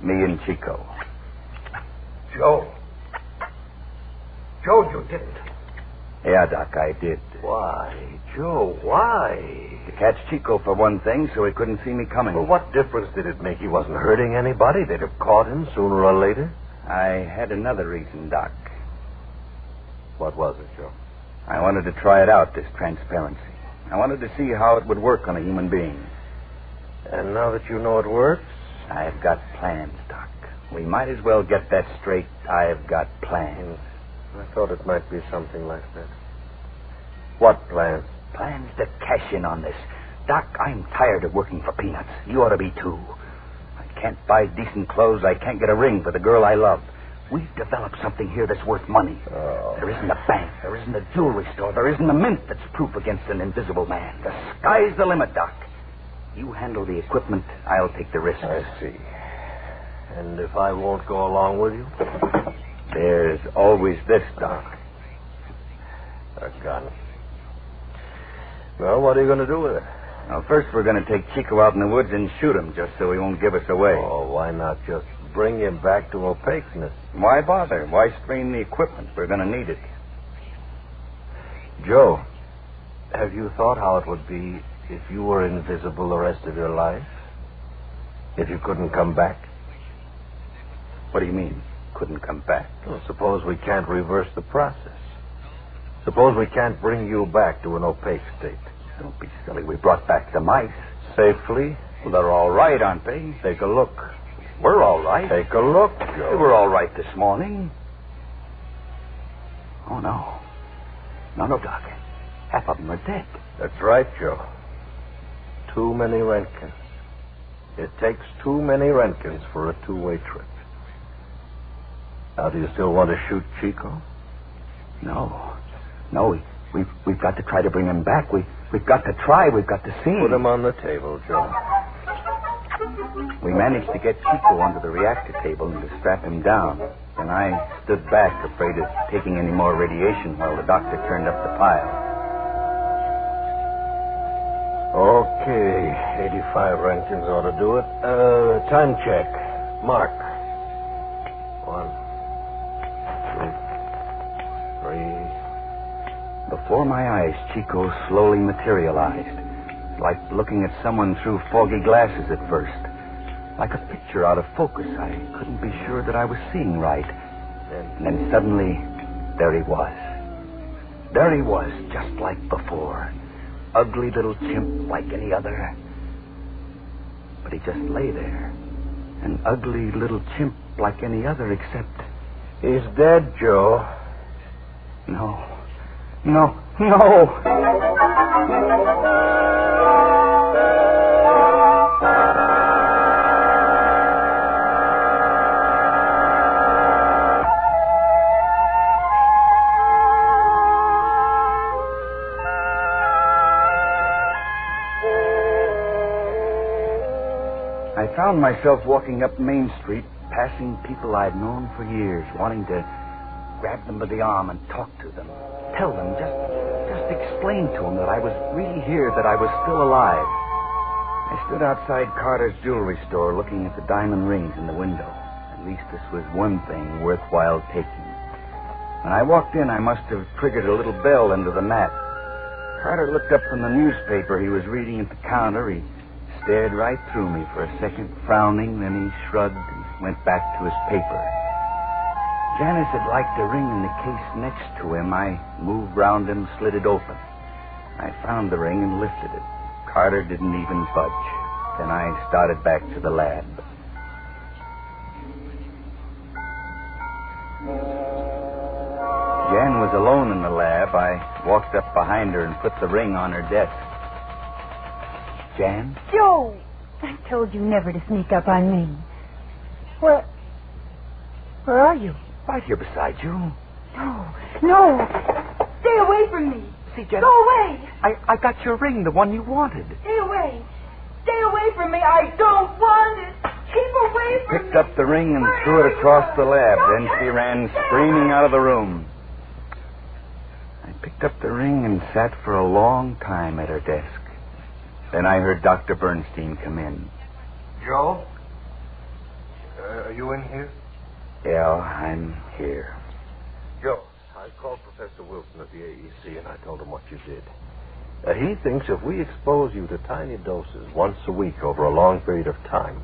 Speaker 13: Me and Chico.
Speaker 10: Joe. Joe, you didn't.
Speaker 13: Yeah, Doc, I did.
Speaker 15: Why, Joe, why?
Speaker 13: To catch Chico for one thing, so he couldn't see me coming.
Speaker 15: Well, what difference did it make? He wasn't hurting anybody. They'd have caught him sooner or later.
Speaker 13: I had another reason, Doc.
Speaker 15: What was it, Joe?
Speaker 13: I wanted to try it out, this transparency. I wanted to see how it would work on a human being.
Speaker 15: And now that you know it works?
Speaker 13: I've got plans, Doc. We might as well get that straight. I've got plans.
Speaker 15: I thought it might be something like that. What plans?
Speaker 13: Plans to cash in on this. Doc, I'm tired of working for peanuts. You ought to be, too. I can't buy decent clothes. I can't get a ring for the girl I love. We've developed something here that's worth money.
Speaker 15: Oh.
Speaker 13: There isn't a bank. There isn't a jewelry store. There isn't a mint that's proof against an invisible man. The sky's the limit, Doc. You handle the equipment. I'll take the risk.
Speaker 15: I see. And if I won't go along with you?
Speaker 13: There's always this, Doc.
Speaker 15: A gun. Well, what are you going to do with it?
Speaker 13: Well, first we're going to take Chico out in the woods and shoot him just so he won't give us away.
Speaker 15: Oh, why not just bring him back to opaqueness?
Speaker 13: Why bother? Why strain the equipment? We're going to need it.
Speaker 15: Joe, have you thought how it would be if you were invisible the rest of your life? If you couldn't come back?
Speaker 13: What do you mean, couldn't come back?
Speaker 15: Well, suppose we can't reverse the process. Suppose we can't bring you back to an opaque state.
Speaker 13: Don't be silly. We brought back the mice.
Speaker 15: Safely?
Speaker 13: Well, they're all right, aren't they?
Speaker 15: Take a look.
Speaker 13: We're all right.
Speaker 15: Take a look, Joe.
Speaker 13: We were all right this morning. Oh, no. No, Doc. Half of them are dead.
Speaker 15: That's right, Joe. Too many Roentgens. It takes too many Roentgens for a two-way trip. Now, do you still want to shoot Chico?
Speaker 13: No, we've got to try to bring him back. We've got to try. We've got to see him.
Speaker 15: Put him on the table, Joe.
Speaker 13: We managed to get Chico onto the reactor table and to strap him down. Then I stood back, afraid of taking any more radiation while the doctor turned up the pile.
Speaker 15: Okay, 85 Roentgens ought to do it. Time check. Mark. 1, 2, 3.
Speaker 13: Before my eyes, Chico slowly materialized. Like looking at someone through foggy glasses at first. Like a picture out of focus. I couldn't be sure that I was seeing right. And then suddenly, there he was. There he was, just like before. Ugly little chimp like any other. But he just lay there. An ugly little chimp like any other, except...
Speaker 15: He's dead, Joe.
Speaker 13: No. I found myself walking up Main Street, passing people I'd known for years, wanting to grab them by the arm and talk to them. Tell them, just explain to them that I was really here, that I was still alive. I stood outside Carter's jewelry store looking at the diamond rings in the window. At least this was one thing worthwhile taking. When I walked in, I must have triggered a little bell under the mat. Carter looked up from the newspaper he was reading at the counter. He stared right through me for a second, frowning, then he shrugged and went back to his paper. Janice had liked a ring in the case next to him. I moved round him, slid it open. I found the ring and lifted it. Carter didn't even budge. Then I started back to the lab. Jan was alone in the lab. cab, I walked up behind her and put the ring on her desk. Jan?
Speaker 14: Joe! I told you never to sneak up on me. Where are you?
Speaker 13: Right here beside you.
Speaker 14: No. Stay away from me.
Speaker 13: See, Jan...
Speaker 14: Go away.
Speaker 13: I got your ring, the one you wanted.
Speaker 14: Stay away. Stay away from me. I don't want it. Keep away from me.
Speaker 13: Picked up the ring and threw it across the lab. Then she ran screaming out of the room. I picked up the ring and sat for a long time at her desk. Then I heard Dr. Bernstein come in.
Speaker 15: Joe? Are you in here?
Speaker 13: Yeah, I'm here.
Speaker 15: Joe, I called Professor Wilson at the AEC and I told him what you did. He thinks if we expose you to tiny doses once a week over a long period of time,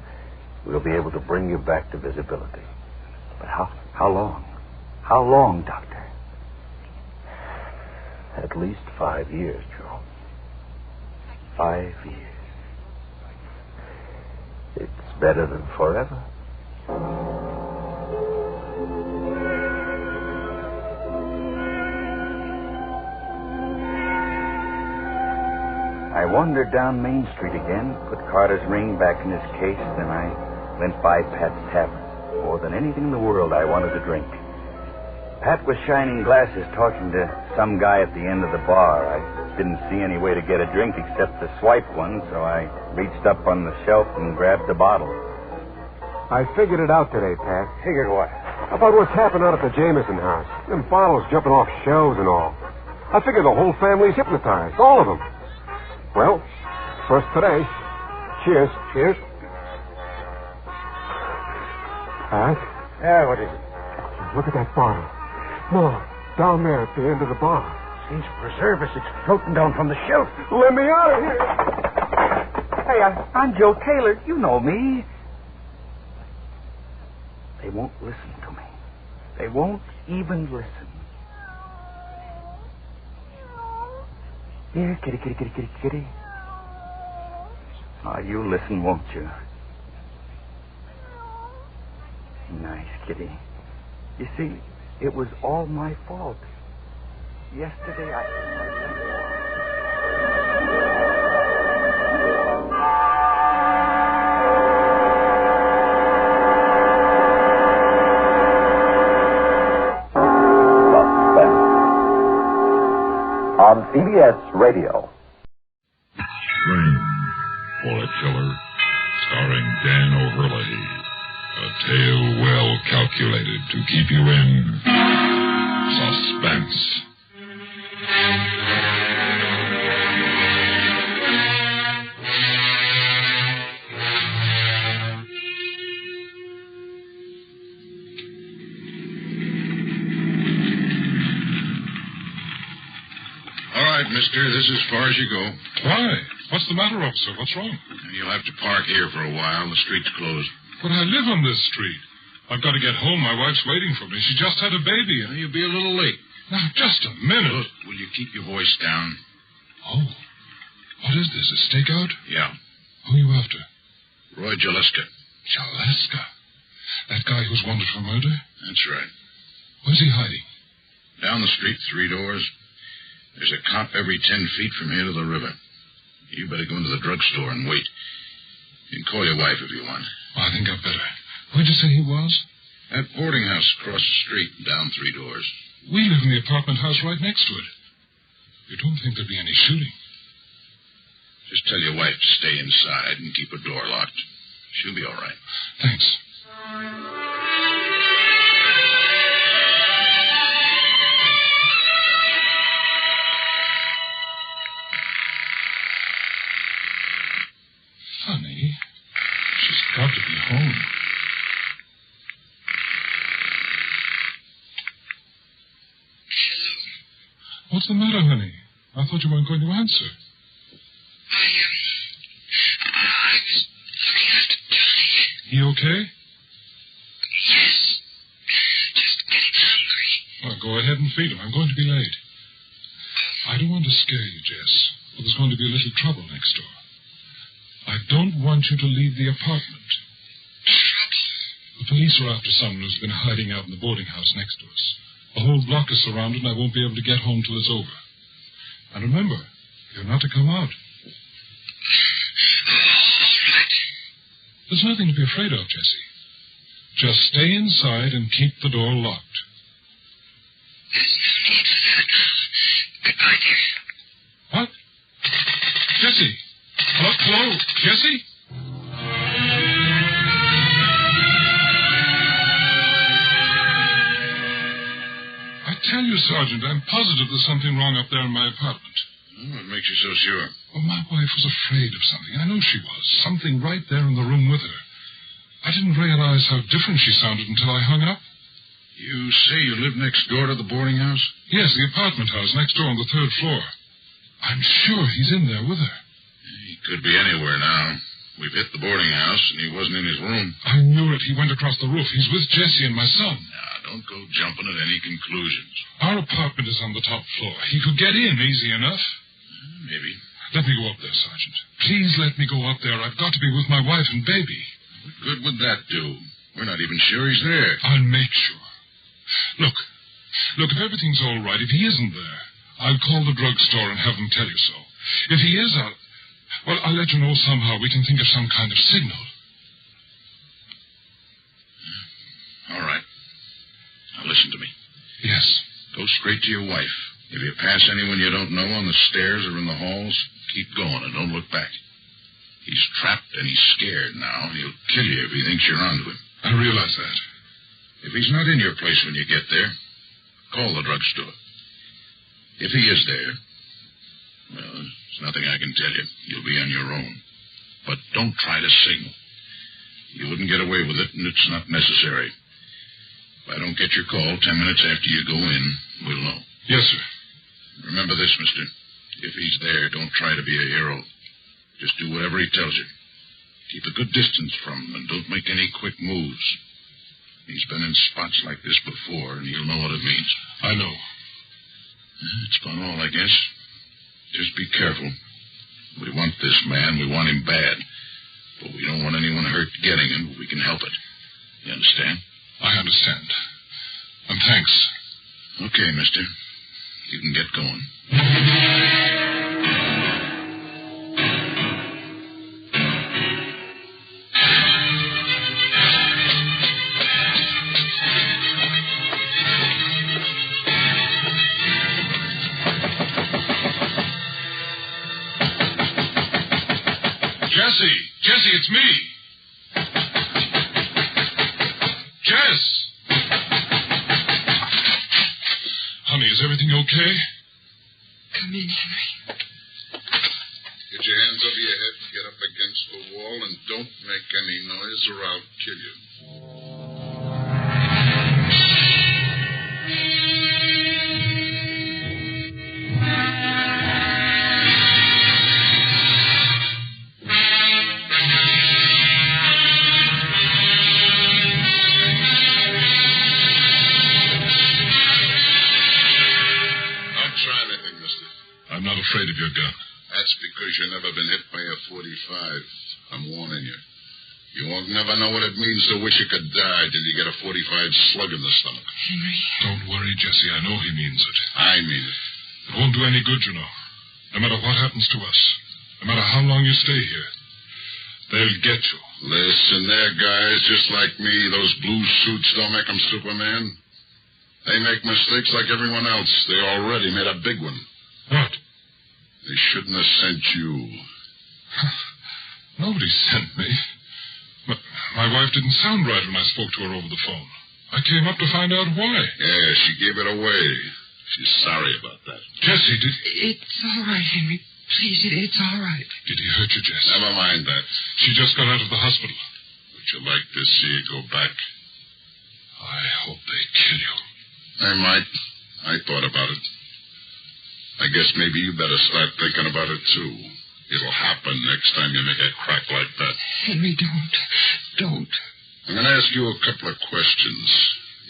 Speaker 15: we'll be able to bring you back to visibility.
Speaker 13: But how long? How long, Doctor?
Speaker 15: At least 5 years, Joe.
Speaker 13: 5 years.
Speaker 15: It's better than forever.
Speaker 13: I wandered down Main Street again, put Carter's ring back in his case, then I went by Pat's Tavern. More than anything in the world, I wanted to drink. Pat was shining glasses talking to some guy at the end of the bar. I didn't see any way to get a drink except to swipe one, so I reached up on the shelf and grabbed a bottle.
Speaker 12: I figured it out today, Pat.
Speaker 15: Figured what?
Speaker 12: About what's happened out at the Jameson house. Them bottles jumping off shelves and all. I figured the whole family's hypnotized. All of them. Well, first today. Cheers.
Speaker 15: Cheers.
Speaker 12: Pat?
Speaker 15: Yeah, what is it?
Speaker 12: Look at that bottle. No, down there at the end of the bar.
Speaker 10: Seems to preserve us. It's floating down from the shelf.
Speaker 12: Let me out of here.
Speaker 13: Hey, I'm Joe Taylor. You know me. They won't listen to me. They won't even listen. Here, kitty, kitty, kitty, kitty, kitty. Oh, you listen, won't you? Nice, kitty. You see, it was all my fault. Yesterday,
Speaker 18: on CBS Radio.
Speaker 19: Rain for a Killer, starring Dan O'Hurley. A tale well calculated to keep you in suspense.
Speaker 20: All right, mister, this is as far as you go.
Speaker 19: Why? What's the matter, officer? What's wrong?
Speaker 20: You'll have to park here for a while. The street's closed.
Speaker 19: But I live on this street. I've got to get home. My wife's waiting for me. She just had a baby.
Speaker 20: You'll be a little late.
Speaker 19: Now, just a minute.
Speaker 20: Look, will you keep your voice down?
Speaker 19: Oh. What is this, a stakeout?
Speaker 20: Yeah.
Speaker 19: Who are you after?
Speaker 20: Roy Jaleska.
Speaker 19: Jaleska? That guy who's wanted for murder?
Speaker 20: That's right.
Speaker 19: Where's he hiding?
Speaker 20: Down the street, 3 doors. There's a cop every 10 feet from here to the river. You better go into the drugstore and wait. You can call your wife if you want.
Speaker 19: I think I'd better. Where'd you say he was?
Speaker 20: That boarding house across the street, down 3 doors.
Speaker 19: We live in the apartment house right next to it. You don't think there'd be any shooting?
Speaker 20: Just tell your wife to stay inside and keep her door locked. She'll be all right.
Speaker 19: Thanks. Funny. She's got to be home.
Speaker 21: Hello?
Speaker 19: What's the matter, honey? I thought you weren't going to answer.
Speaker 21: I was looking after Johnny.
Speaker 19: He okay?
Speaker 21: Yes. Just getting hungry.
Speaker 19: Well, go ahead and feed him. I'm going to be late. I don't want to scare you, Jess, but there's going to be a little trouble next door. I don't want you to leave the apartment.
Speaker 21: Trouble?
Speaker 19: The police are after someone who's been hiding out in the boarding house next to us. The whole block is surrounded, and I won't be able to get home till it's over. And remember, you're not to come out. There's nothing to be afraid of, Jessie. Just stay inside and keep the door locked.
Speaker 21: There's no need for that now. Goodbye, dear.
Speaker 19: What? Jessie? Hello, Jessie? I tell you, Sergeant, I'm positive there's something wrong up there in my apartment.
Speaker 20: What makes you so sure?
Speaker 19: Well, my wife was afraid of something. I know she was. Something right there in the room with her. I didn't realize how different she sounded until I hung up.
Speaker 20: You say you live next door to the boarding house?
Speaker 19: Yes, the apartment house next door on the 3rd floor. I'm sure he's in there with her.
Speaker 20: He could be anywhere now. We've hit the boarding house, and he wasn't in his room.
Speaker 19: I knew it. He went across the roof. He's with Jessie and my son.
Speaker 20: Now, don't go jumping at any conclusions.
Speaker 19: Our apartment is on the top floor. He could get in easy enough.
Speaker 20: Maybe.
Speaker 19: Let me go up there, Sergeant. Please let me go up there. I've got to be with my wife and baby.
Speaker 20: What good would that do? We're not even sure he's there.
Speaker 19: I'll make sure. Look, if everything's all right, if he isn't there, I'll call the drugstore and have them tell you so. If he is, I'll let you know somehow. We can think of some kind of signal.
Speaker 20: All right. Now listen to me.
Speaker 19: Yes.
Speaker 20: Go straight to your wife. If you pass anyone you don't know on the stairs or in the halls, keep going and don't look back. He's trapped and he's scared now, and he'll kill you if he thinks you're onto him.
Speaker 19: I realize that.
Speaker 20: If he's not in your place when you get there, call the drugstore. If he is there, well, there's nothing I can tell you. You'll be on your own. But don't try to signal. You wouldn't get away with it, and it's not necessary. If I don't get your call 10 minutes after you go in, we'll know.
Speaker 19: Yes, sir.
Speaker 20: Remember this, mister. If he's there, don't try to be a hero. Just do whatever he tells you. Keep a good distance from him and don't make any quick moves. He's been in spots like this before, and he'll know what it means.
Speaker 19: I know.
Speaker 20: It's about all, I guess. Just be careful. We want this man. We want him bad. But we don't want anyone hurt getting him, but we can help it. You understand?
Speaker 19: I understand. And thanks.
Speaker 20: Okay, mister. You can get going.
Speaker 19: Jessie, it's me. Jess! Honey, is everything okay?
Speaker 21: Come in, Henry.
Speaker 20: Get your hands over your head, get up against the wall, and don't make any noise or I'll kill you.
Speaker 19: I'm not afraid of your gun.
Speaker 20: That's because you've never been hit by a .45. I'm warning you. You won't never know what it means to wish you could die till you get a .45 slug in the stomach.
Speaker 21: Henry.
Speaker 19: Don't worry, Jessie. I know he means it.
Speaker 20: I mean it.
Speaker 19: It won't do any good, you know. No matter what happens to us. No matter how long you stay here. They'll get you.
Speaker 20: Listen there, guys. Just like me, those blue suits don't make them Superman. They make mistakes like everyone else. They already made a big one.
Speaker 19: What?
Speaker 20: They shouldn't have sent you.
Speaker 19: Nobody sent me. But my wife didn't sound right when I spoke to her over the phone. I came up to find out why.
Speaker 20: Yeah, she gave it away. She's sorry about that.
Speaker 19: Jessie,
Speaker 21: It's all right, Henry. Please, it's all right.
Speaker 19: Did he hurt you, Jess?
Speaker 20: Never mind that.
Speaker 19: She just got out of the hospital.
Speaker 20: Would you like to see her go back?
Speaker 19: I hope they kill you.
Speaker 20: I might. I thought about it. I guess maybe you better start thinking about it, too. It'll happen next time you make a crack like that.
Speaker 21: Henry, don't.
Speaker 20: I'm going to ask you a couple of questions.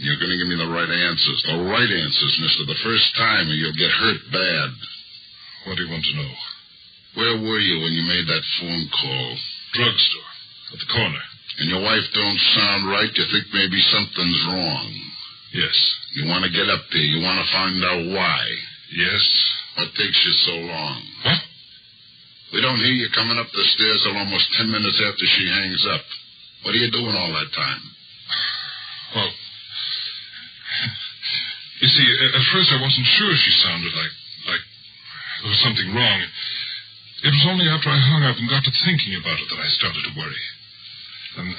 Speaker 20: You're going to give me the right answers. The right answers, mister. The first time or you'll get hurt bad.
Speaker 19: What do you want to know?
Speaker 20: Where were you when you made that phone call?
Speaker 19: Drugstore. At the corner.
Speaker 20: And your wife don't sound right? You think maybe something's wrong?
Speaker 19: Yes.
Speaker 20: You want to get up there. You want to find out why.
Speaker 19: Yes.
Speaker 20: What takes you so long?
Speaker 19: What?
Speaker 20: We don't hear you coming up the stairs till almost 10 minutes after she hangs up. What are you doing all that time?
Speaker 19: Well, you see, at first I wasn't sure she sounded like there was something wrong. It was only after I hung up and got to thinking about it that I started to worry. And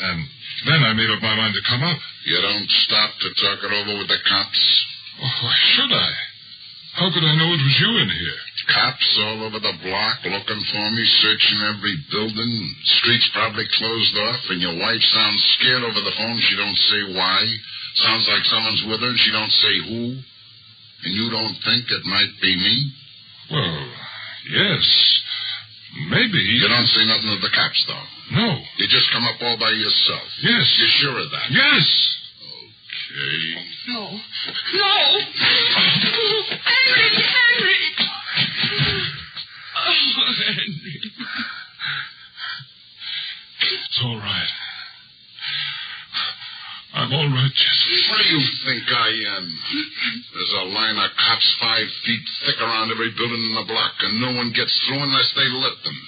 Speaker 19: then I made up my mind to come up.
Speaker 20: You don't stop to talk it over with the cops?
Speaker 19: Oh, why should I? How could I know it was you in here?
Speaker 20: Cops all over the block looking for me, searching every building. Streets probably closed off, and your wife sounds scared over the phone. She don't say why. Sounds like someone's with her, and she don't say who. And you don't think it might be me?
Speaker 19: Well, yes. Maybe.
Speaker 20: You don't say nothing to the cops, though?
Speaker 19: No.
Speaker 20: You just come up all by yourself?
Speaker 19: Yes.
Speaker 20: You're sure of that?
Speaker 19: Yes.
Speaker 20: Okay.
Speaker 21: No. No! Henry! Oh, Henry.
Speaker 19: It's all right. I'm all right, Jesse.
Speaker 20: What do you think I am? There's a line of cops 5 feet thick around every building in the block, and no one gets through unless they let them.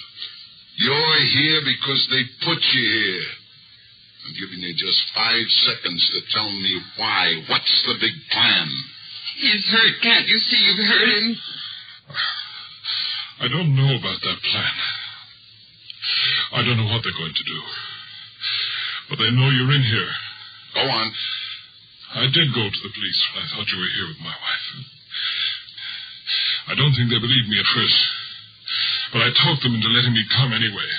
Speaker 20: You're here because they put you here. I'm giving you just 5 seconds to tell me why. What's the big plan?
Speaker 21: He's hurt. Can't you see you've hurt him?
Speaker 19: I don't know about that plan. I don't know what they're going to do. But they know you're in here.
Speaker 20: Go on.
Speaker 19: I did go to the police when I thought you were here with my wife. I don't think they believed me at first. But I talked them into letting me come anyway.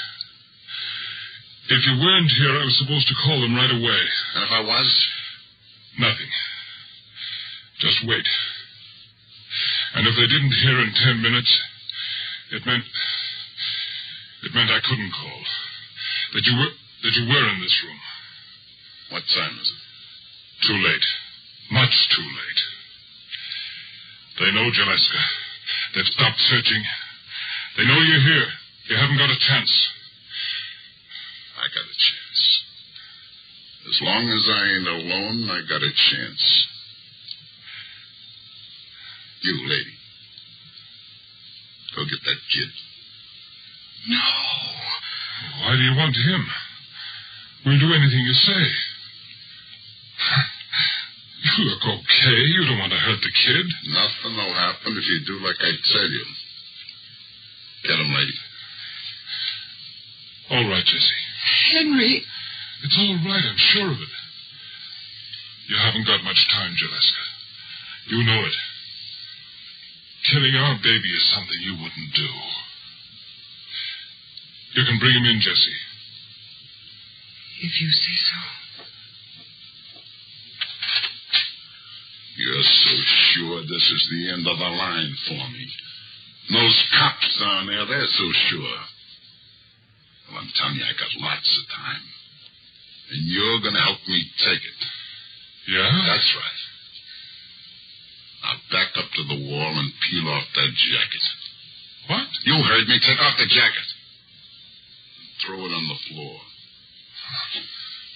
Speaker 19: If you weren't here, I was supposed to call them right away.
Speaker 20: And if I was?
Speaker 19: Nothing. Just wait. And if they didn't hear in 10 minutes, it meant I couldn't call. That you were in this room.
Speaker 20: What time is it?
Speaker 19: Too late. Much too late. They know Jaleska. They've stopped searching. They know you're here. You haven't got a chance.
Speaker 20: I got a chance. As long as I ain't alone, I got a chance. You, lady. Go get that kid.
Speaker 19: No. Why do you want him? We'll do anything you say. You look okay. You don't want to hurt the kid.
Speaker 20: Nothing will happen if you do like I tell you. Get him, lady.
Speaker 19: All right, Jesse.
Speaker 21: Henry.
Speaker 19: It's all right, I'm sure of it. You haven't got much time, Jaleska. You know it. Killing our baby is something you wouldn't do. You can bring him in, Jesse.
Speaker 21: If you say so.
Speaker 20: You're so sure this is the end of the line for me. Those cops down there, they're so sure. Well, I'm telling you, I got lots of time. And you're going to help me take it.
Speaker 19: Yeah?
Speaker 20: That's right. Now back up to the wall and peel off that jacket.
Speaker 19: What?
Speaker 20: You heard me. Take off the jacket. And throw it on the floor.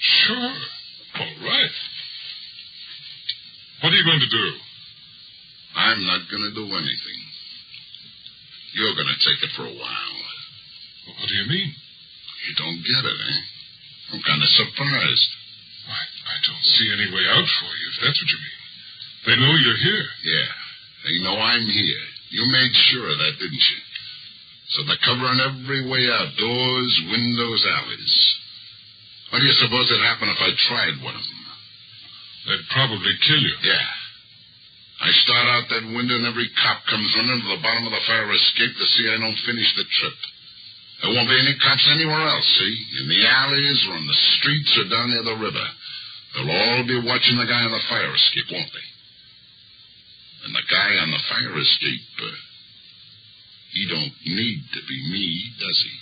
Speaker 19: Sure. All right. What are you going to do?
Speaker 20: I'm not going to do anything. You're going to take it for a while.
Speaker 19: Well, what do you mean?
Speaker 20: You don't get it, eh? I'm kind of surprised.
Speaker 19: I don't see any way out for you, if that's what you mean. They know you're here.
Speaker 20: Yeah, they know I'm here. You made sure of that, didn't you? So they're covering every way out. Doors, windows, alleys. What do you suppose would happen if I tried one of them?
Speaker 19: They'd probably kill you.
Speaker 20: Yeah. I start out that window and every cop comes running to the bottom of the fire escape to see I don't finish the trip. There won't be any cops anywhere else, see? In the alleys or on the streets or down near the river. They'll all be watching the guy on the fire escape, won't they? And the guy on the fire escape, he don't need to be me, does he?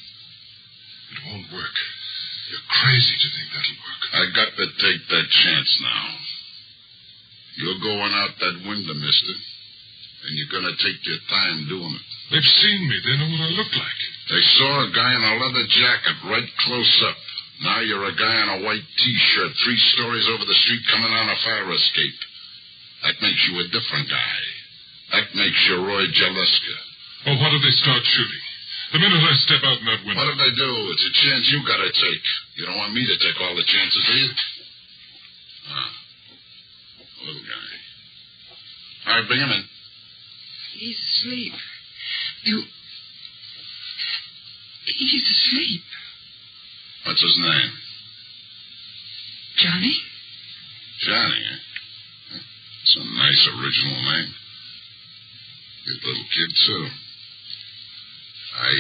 Speaker 19: It won't work. You're crazy to think that'll work.
Speaker 20: I got to take that chance now. You're going out that window, mister. And you're going to take your time doing it.
Speaker 19: They've seen me. They know what I look like.
Speaker 20: They saw a guy in a leather jacket right close up. Now you're a guy in a white T-shirt 3 stories over the street coming on a fire escape. That makes you a different guy. That makes you Roy Jaleska.
Speaker 19: Well, what if they start shooting? The minute I step out in that window.
Speaker 20: What if they do? It's a chance you gotta take. You don't want me to take all the chances, do you? Little guy. All right, bring him in.
Speaker 2: He's asleep. He's asleep.
Speaker 20: What's his name?
Speaker 2: Johnny?
Speaker 20: Johnny, eh? It's a nice original name. Good little kid, too. I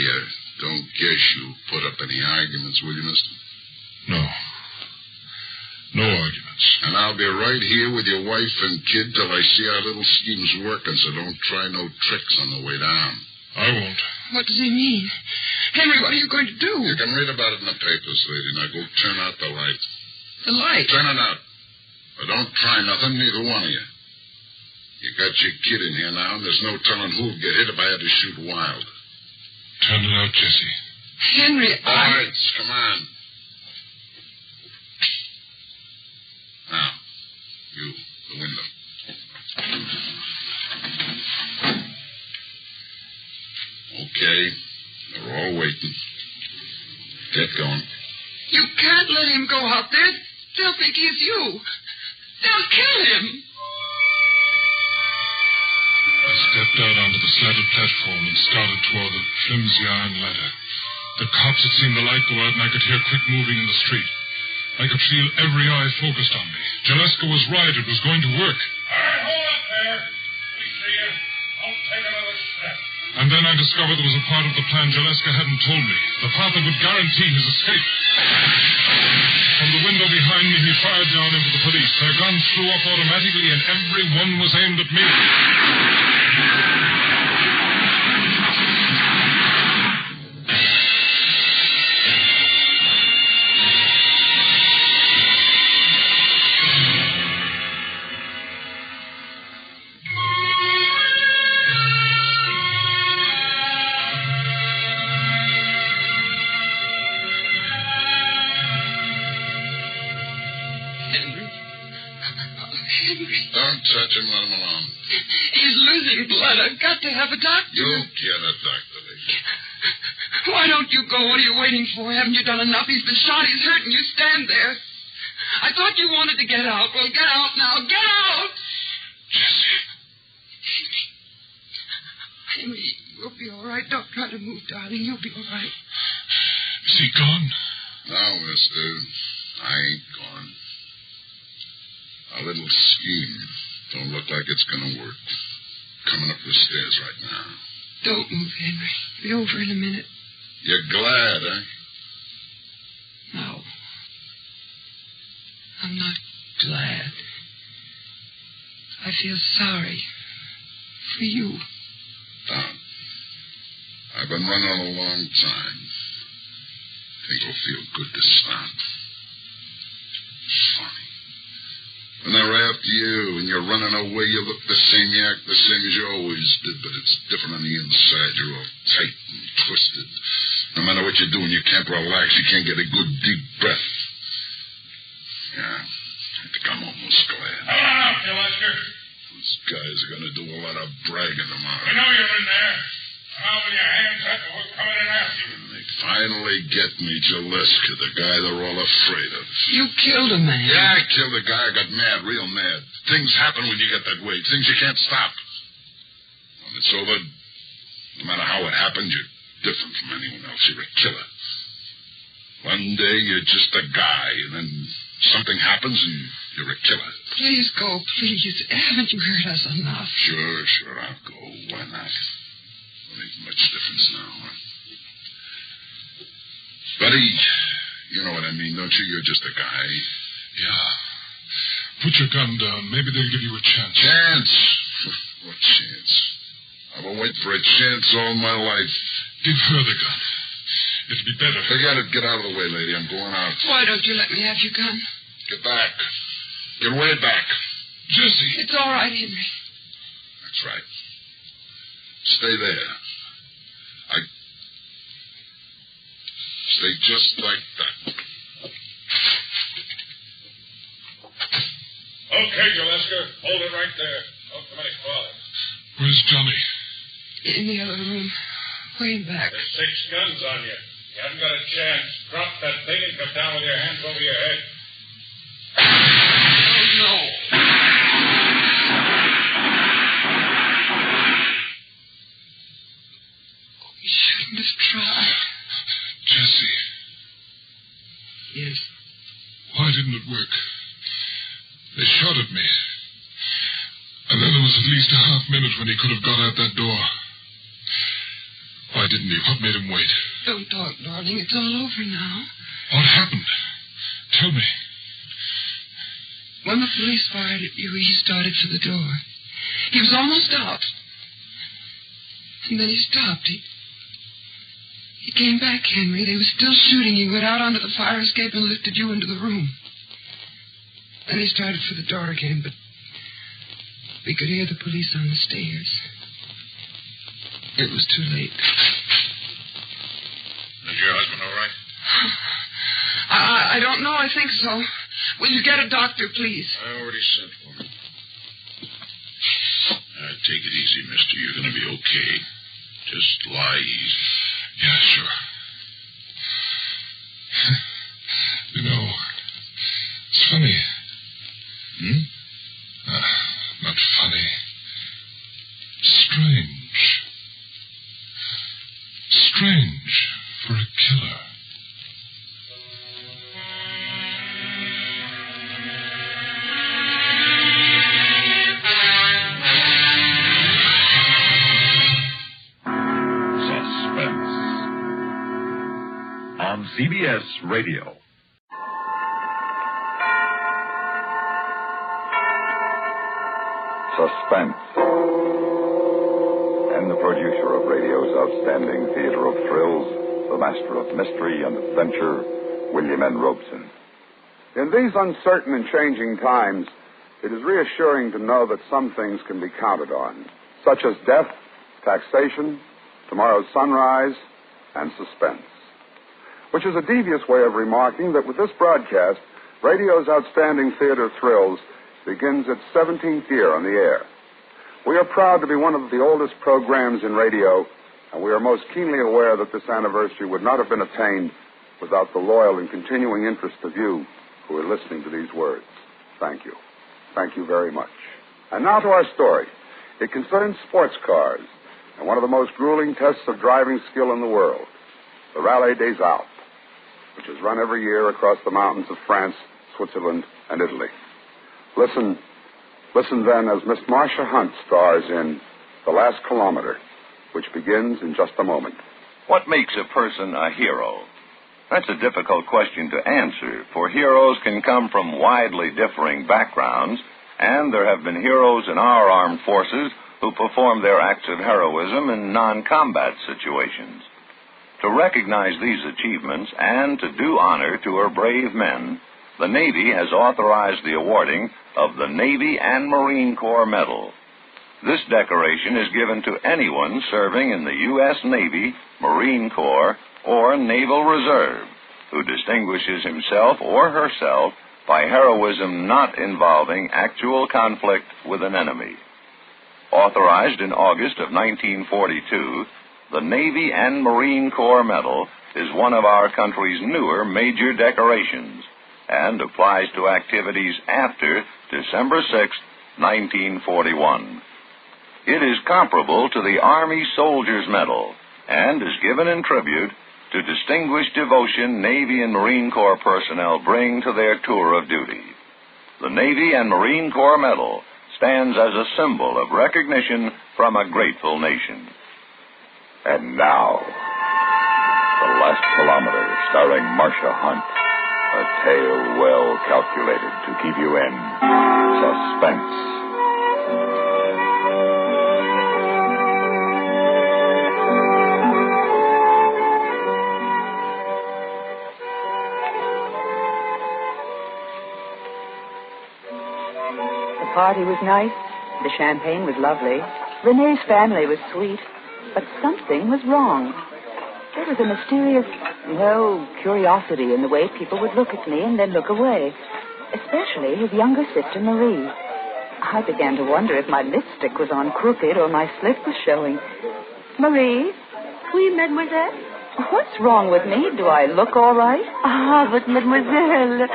Speaker 20: don't guess you put up any arguments, will you, mister?
Speaker 19: No. No arguments.
Speaker 20: And I'll be right here with your wife and kid till I see our little scheme's working, so don't try no tricks on the way down.
Speaker 19: I won't.
Speaker 2: What does he mean? Henry, what are you going to do?
Speaker 20: You can read about it in the papers, lady. Now go turn out the light.
Speaker 2: The light?
Speaker 20: Turn it out. But don't try nothing, neither one of you. You got your kid in here now, and there's no telling who'd get hit if I had to shoot wild.
Speaker 19: Turn it out, Jesse.
Speaker 2: Henry,
Speaker 20: All right, come on. Now, you, the window. Okay, they're all waiting. Get going.
Speaker 2: You can't let him go out there. They'll think he's you. They'll kill him.
Speaker 19: I stepped out onto the slatted platform and started toward the flimsy iron ladder. The cops had seen the light go out, and I could hear quick moving in the street. I could feel every eye focused on me. Jaleska was right. It was going to work.
Speaker 6: All right, hold up there. We see you. Don't take another step.
Speaker 19: And then I discovered there was a part of the plan Jaleska hadn't told me. The part that would guarantee his escape. From the window behind me, he fired down into the police. Their guns flew off automatically, and every one was aimed at me.
Speaker 20: Don't touch him, let him alone.
Speaker 2: He's losing blood. I've got to have a doctor.
Speaker 20: You get a doctor, lady.
Speaker 2: Why don't you go? What are you waiting for? Haven't you done enough? He's been shot. He's hurt, and you stand there. I thought you wanted to get out. Well, get out now. Get out!
Speaker 19: Jessie.
Speaker 2: Henry, you'll be all right. Don't try to move, darling. You'll be all right.
Speaker 19: Is he gone?
Speaker 20: No, mister. I ain't gone. Our little scheme don't look like it's going to work. Coming up the stairs right now.
Speaker 2: Don't move, Henry. Be over in a minute.
Speaker 20: You're glad, eh?
Speaker 2: No. I'm not glad. I feel sorry for you.
Speaker 20: Don, I've been running a long time. Think it'll feel good to stop. Funny. When they're after you and you're running away, you look the same, you act the same as you always did, but it's different on the inside. You're all tight and twisted. No matter what you're doing, you can't relax. You can't get a good, deep breath. Yeah, I think I'm almost glad.
Speaker 6: Hold on up, Jaleska.
Speaker 20: Those guys are going to do a lot of bragging tomorrow.
Speaker 6: We know you're in there. Now with your hands up, we're coming in after you.
Speaker 20: When they finally get me, Jaleska, the guy they're all afraid of.
Speaker 2: You killed a man.
Speaker 20: Yeah, I killed a guy. I got mad, real mad. Things happen when you get that way. Things you can't stop. When it's over, no matter how it happened, you're different from anyone else. You're a killer. One day you're just a guy, and then something happens and you're a killer.
Speaker 2: Please go, please. Haven't you heard us enough?
Speaker 20: Sure, I'll go. Why not? Won't make much difference now, huh? Buddy, you know what I mean, don't you? You're just a guy.
Speaker 19: Yeah. Put your gun down. Maybe they'll give you a chance.
Speaker 20: Chance? What chance? I've been waiting for a chance all my life.
Speaker 19: Give her the gun. It'll be better.
Speaker 20: Forget it. Get out of the way, lady. I'm going out.
Speaker 2: Why don't you let me have your gun?
Speaker 20: Get back. Get way back.
Speaker 19: Jessie.
Speaker 2: It's all right, Henry.
Speaker 20: That's right. Stay there. Stay just like that.
Speaker 6: Okay, Okay, Gillespie. Hold it right there. Don't come any farther.
Speaker 19: Where's Johnny?
Speaker 2: In the other room. Way back.
Speaker 6: There's 6 guns on you. You haven't got a chance. Drop that thing and come down with your hands over your head.
Speaker 2: Oh, no. You shouldn't have tried.
Speaker 19: Jesse.
Speaker 2: Yes.
Speaker 19: Why didn't it work? They shot at me. And then there was at least a half-minute when he could have got out that door. Why didn't he? What made him wait?
Speaker 2: Don't talk, darling. It's all over now.
Speaker 19: What happened? Tell me.
Speaker 2: When the police fired at you, he started for the door. He was almost out. And then he stopped. He came back, Henry. They were still shooting. He went out onto the fire escape and lifted you into the room. Then he started for the door again, but we could hear the police on the stairs. It was too late.
Speaker 20: Is your husband all right?
Speaker 2: I don't know. I think so. Will you get a doctor, please?
Speaker 20: I already sent one. Take it easy, mister. You're going to be okay. Just lie easy.
Speaker 19: Yeah, sure. You know, it's funny. Not funny. Strange. Strange for a killer.
Speaker 18: Suspense on CBS Radio.
Speaker 1: Suspense. And the producer of radio's outstanding theater of thrills, the master of mystery and adventure, William N. Robeson.
Speaker 5: In these uncertain and changing times, it is reassuring to know that some things can be counted on, such as death, taxation, tomorrow's sunrise, and suspense. Which is a devious way of remarking that with this broadcast, radio's outstanding theater of thrills begins its 17th year on the air. We are proud to be one of the oldest programs in radio, and we are most keenly aware that this anniversary would not have been attained without the loyal and continuing interest of you who are listening to these words. Thank you. Thank you very much. And now to our story. It concerns sports cars and one of the most grueling tests of driving skill in the world, the Rallye des Alpes, which is run every year across the mountains of France, Switzerland, and Italy. Listen then as Miss Marcia Hunt stars in The Last Kilometer, which begins in just a moment.
Speaker 22: What makes a person a hero? That's a difficult question to answer, for heroes can come from widely differing backgrounds, and there have been heroes in our armed forces who perform their acts of heroism in non-combat situations. To recognize these achievements and to do honor to our brave men, the Navy has authorized the awarding of the Navy and Marine Corps Medal. This decoration is given to anyone serving in the U.S. Navy, Marine Corps, or Naval Reserve who distinguishes himself or herself by heroism not involving actual conflict with an enemy. Authorized in August of 1942, the Navy and Marine Corps Medal is one of our country's newer major decorations and applies to activities after December 6, 1941. It is comparable to the Army Soldier's Medal and is given in tribute to distinguished devotion Navy and Marine Corps personnel bring to their tour of duty. The Navy and Marine Corps Medal stands as a symbol of recognition from a grateful nation.
Speaker 1: And now, The Last Kilometer, starring Marcia Hunt. A tale well calculated to keep you in suspense.
Speaker 23: The party was nice. The champagne was lovely. Renee's family was sweet. But something was wrong. There was a mysterious, curiosity in the way people would look at me and then look away. Especially his younger sister, Marie. I began to wonder if my lipstick was on crooked or my slit was showing. Marie?
Speaker 8: Oui, mademoiselle?
Speaker 23: What's wrong with me? Do I look all right?
Speaker 8: Ah, but mademoiselle,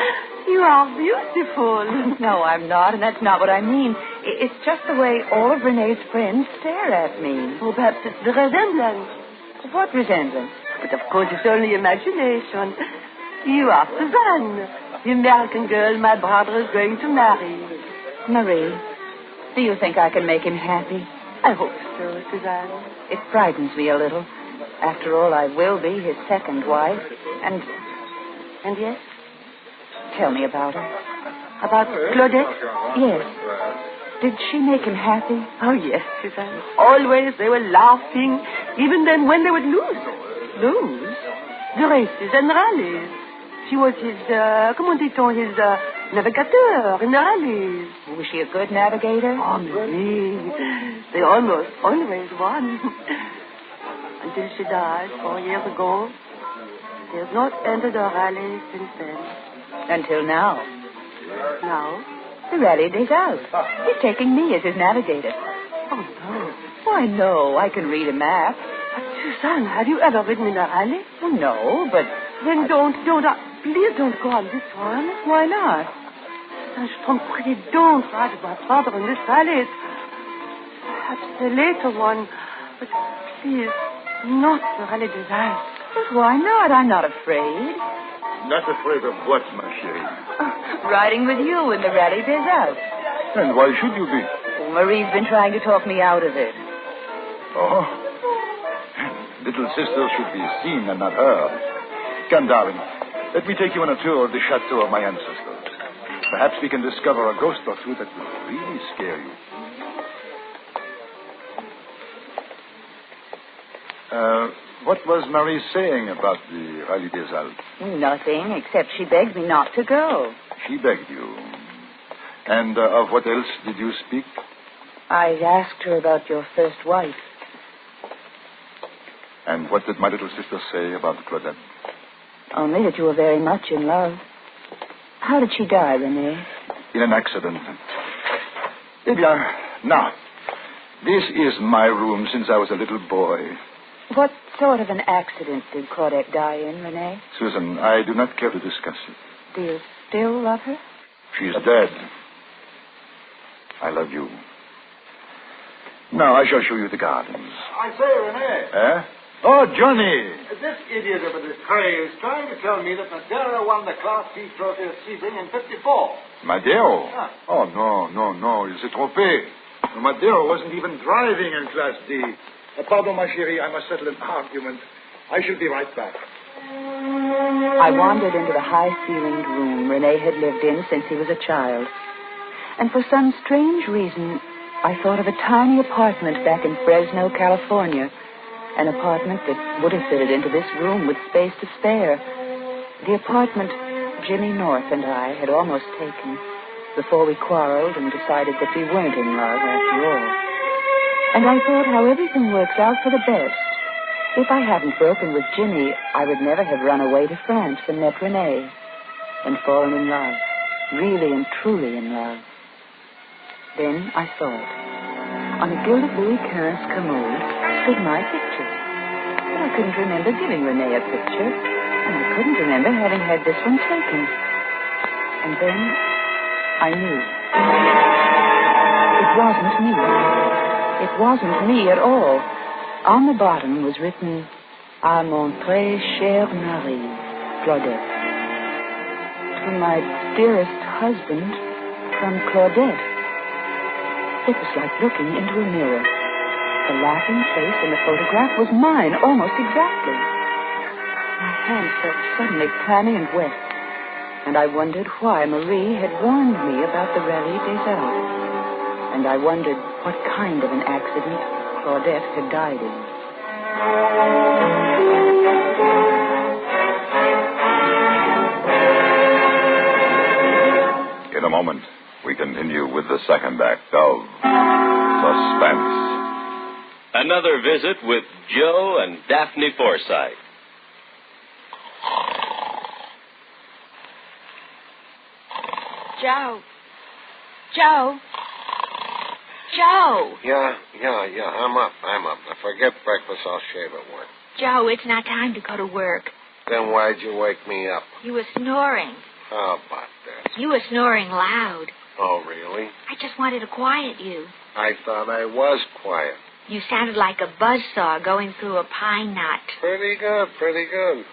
Speaker 8: you are beautiful.
Speaker 23: No, I'm not, and that's not what I mean. It's just the way all of Renee's friends stare at me.
Speaker 8: Oh, perhaps it's the resemblance.
Speaker 23: What resemblance?
Speaker 8: But of course it's only imagination. You are Suzanne, the American girl my brother is going to marry.
Speaker 23: Marie, do you think I can make him happy?
Speaker 8: I hope so, Suzanne.
Speaker 23: It frightens me a little. After all, I will be his second wife. And
Speaker 8: yes?
Speaker 23: Tell me about her.
Speaker 8: About Claudette?
Speaker 23: Yes. Did she make him happy?
Speaker 8: Oh, yes, Suzanne. Always they were laughing, even then when they would lose. Lose? The races and rallies. She was his, comment dit-on, his navigateur in the rallies.
Speaker 23: Was she a good navigator?
Speaker 8: Oh, me. They almost always won. Until she died 4 years ago. She has not entered a rally since then.
Speaker 23: Until now.
Speaker 8: Now?
Speaker 23: The Rally des Alpes. He's taking me as his navigator.
Speaker 8: Oh, no.
Speaker 23: Why, no. I can read a map.
Speaker 8: But, Suzanne, have you ever ridden in a rally?
Speaker 23: Well, no, but...
Speaker 8: Then please don't go on this one.
Speaker 23: Why not?
Speaker 8: Je t'en prie, don't ride with my father in this rally. Perhaps the later one. But please, not the Rally des Alpes.
Speaker 23: But why not? I'm not afraid.
Speaker 9: Not afraid of what, ma chérie?
Speaker 23: Riding with you in the Rally des Alpes.
Speaker 9: And why should you be?
Speaker 23: Well, Marie's been trying to talk me out of it.
Speaker 9: Oh? Little sister should be seen and not heard. Come, darling. Let me take you on a tour of the chateau of my ancestors. Perhaps we can discover a ghost or two that will really scare you. What was Marie saying about the Rally des Alpes?
Speaker 23: Nothing, except she begged me not to go.
Speaker 9: She begged you. And of what else did you speak?
Speaker 23: I asked her about your first wife.
Speaker 9: And what did my little sister say about Claudette?
Speaker 23: Only that you were very much in love. How did she die, Renee?
Speaker 9: In an accident. Eh bien, now, this is my room since I was a little boy.
Speaker 23: What sort of an accident did Claudette die in, Renee?
Speaker 9: Susan, I do not care to discuss it.
Speaker 23: Do you still love her?
Speaker 9: She's dead. I love you. Now, I shall show you the gardens.
Speaker 11: I say, Renee.
Speaker 9: Eh? Oh, Johnny.
Speaker 11: This idiot of a Descraye is trying to tell me that Madeira won the Class C trophy of Sebring in 54.
Speaker 9: Madeira?
Speaker 11: Ah.
Speaker 9: Oh, no. Il s'est trompé. Madeira wasn't even driving in Class D. Pardon, ma chérie, I must settle an argument. I shall be right back.
Speaker 23: I wandered into the high-ceilinged room Renee had lived in since he was a child. And for some strange reason, I thought of a tiny apartment back in Fresno, California. An apartment that would have fitted into this room with space to spare. The apartment Jimmy North and I had almost taken before we quarreled and decided that we weren't in love after all. And I thought how everything works out for the best. If I hadn't broken with Jimmy, I would never have run away to France and met Renee and fallen in love, really and truly in love. Then I saw it. On a gilded Louis XV commode stood my picture. But I couldn't remember giving Renee a picture, and I couldn't remember having had this one taken. And then I knew. It wasn't me. It wasn't me at all. On the bottom was written, "À mon très chère Marie, Claudette." To my dearest husband, from Claudette. It was like looking into a mirror. The laughing face in the photograph was mine, almost exactly. My hands felt suddenly clammy and wet, and I wondered why Marie had warned me about the Rally des Alpes. And I wondered what kind of an accident Claudette had died in.
Speaker 22: In a moment, we continue with the second act of Suspense.
Speaker 24: Another visit with Joe and Daphne Forsythe.
Speaker 25: Joe. Joe.
Speaker 3: Joe!
Speaker 15: Yeah, I'm up. Forget breakfast, I'll shave at work.
Speaker 3: Joe, it's not time to go to work.
Speaker 15: Then why'd you wake me up?
Speaker 3: You were snoring.
Speaker 15: How about that?
Speaker 3: You were snoring loud.
Speaker 15: Oh, really?
Speaker 3: I just wanted to quiet you.
Speaker 15: I thought I was quiet.
Speaker 3: You sounded like a buzzsaw going through a pine knot.
Speaker 15: Pretty good.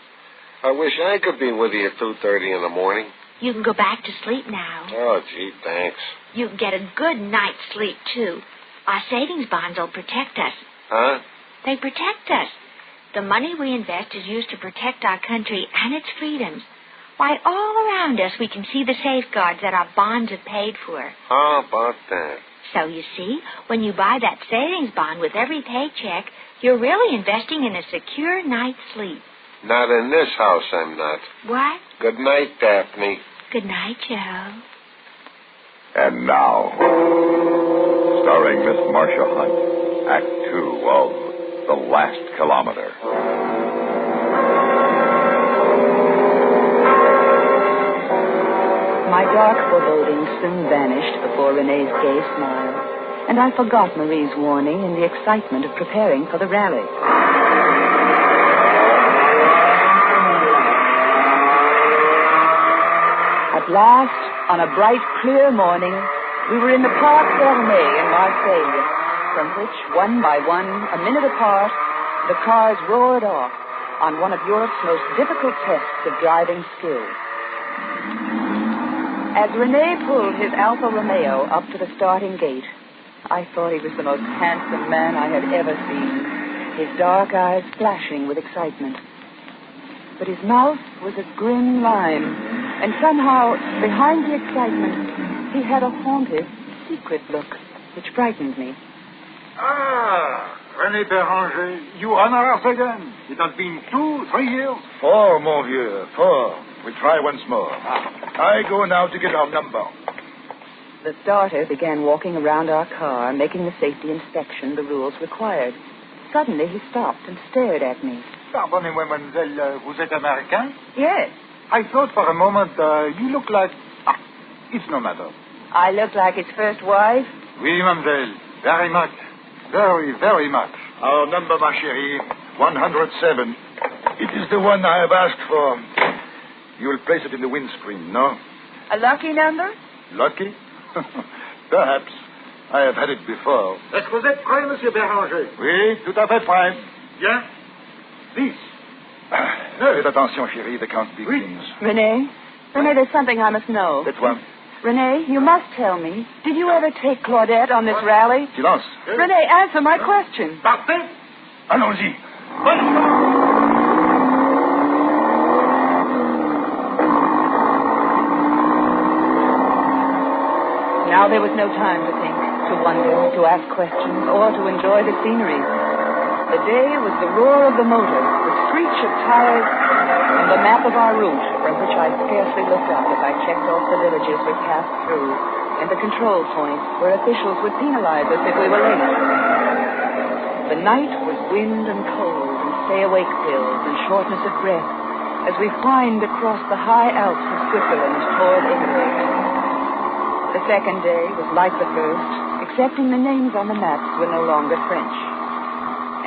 Speaker 15: I wish I could be with you at 2:30 in the morning.
Speaker 3: You can go back to sleep now.
Speaker 15: Oh, gee, thanks.
Speaker 3: You can get a good night's sleep, too. Our savings bonds will protect us.
Speaker 15: Huh?
Speaker 3: They protect us. The money we invest is used to protect our country and its freedoms. Why, all around us we can see the safeguards that our bonds have paid for.
Speaker 15: How about that?
Speaker 3: So, you see, when you buy that savings bond with every paycheck, you're really investing in a secure night's sleep.
Speaker 15: Not in this house, I'm not.
Speaker 3: What?
Speaker 15: Good night, Daphne.
Speaker 3: Good night, Joe.
Speaker 1: And now, starring Miss Marcia Hunt, Act 2 of The Last Kilometer.
Speaker 23: My dark forebodings soon vanished before Renee's gay smile, and I forgot Marie's warning in the excitement of preparing for the rally. At last, on a bright, clear morning, we were in the Parc Fermé in Marseille, from which, one by one, a minute apart, the cars roared off on one of Europe's most difficult tests of driving skill. As Rene pulled his Alfa Romeo up to the starting gate, I thought he was the most handsome man I had ever seen, his dark eyes flashing with excitement. But his mouth was a grim line, and somehow, behind the excitement, he had a haunted, secret look, which frightened me.
Speaker 11: Ah, René Béranger, you honor us again. It has been 2-3 years.
Speaker 9: 4, mon vieux, 4. We try once more. I go now to get our number.
Speaker 23: The starter began walking around our car, making the safety inspection the rules required. Suddenly, he stopped and stared at me.
Speaker 11: Pardonnez-moi, mademoiselle, vous êtes American?
Speaker 23: Yes.
Speaker 11: I thought for a moment you looked like... it's no matter.
Speaker 23: I looked like his first wife?
Speaker 11: Oui, mademoiselle. Very much. Very, very much.
Speaker 9: Our number, ma chérie, 107. It is the one I have asked for. You will place it in the windscreen, no?
Speaker 23: A lucky number?
Speaker 9: Lucky? Perhaps. I have had it before.
Speaker 11: Est-ce que vous êtes prêt, Monsieur Béranger?
Speaker 9: Oui, tout à fait prêt.
Speaker 11: Bien. This.
Speaker 9: Faites attention, chérie, the Count speaks things.
Speaker 23: René, there's something I must know.
Speaker 9: That's one.
Speaker 23: René, you must tell me. Did you ever take Claudette on this rally?
Speaker 9: Silence.
Speaker 23: René, answer my question.
Speaker 11: Partez.
Speaker 9: Allons-y.
Speaker 23: Now there was no time to think, to wonder, to ask questions, or to enjoy the scenery. The day was the roar of the motor, the screech of tires, and the map of our route, from which I scarcely looked up as I checked off the villages we passed through, and the control points where officials would penalize us if we were late. The night was wind and cold, and stay-awake pills, and shortness of breath, as we whined across the high Alps of Switzerland toward Italy. The second day was like the first, excepting the names on the maps were no longer French.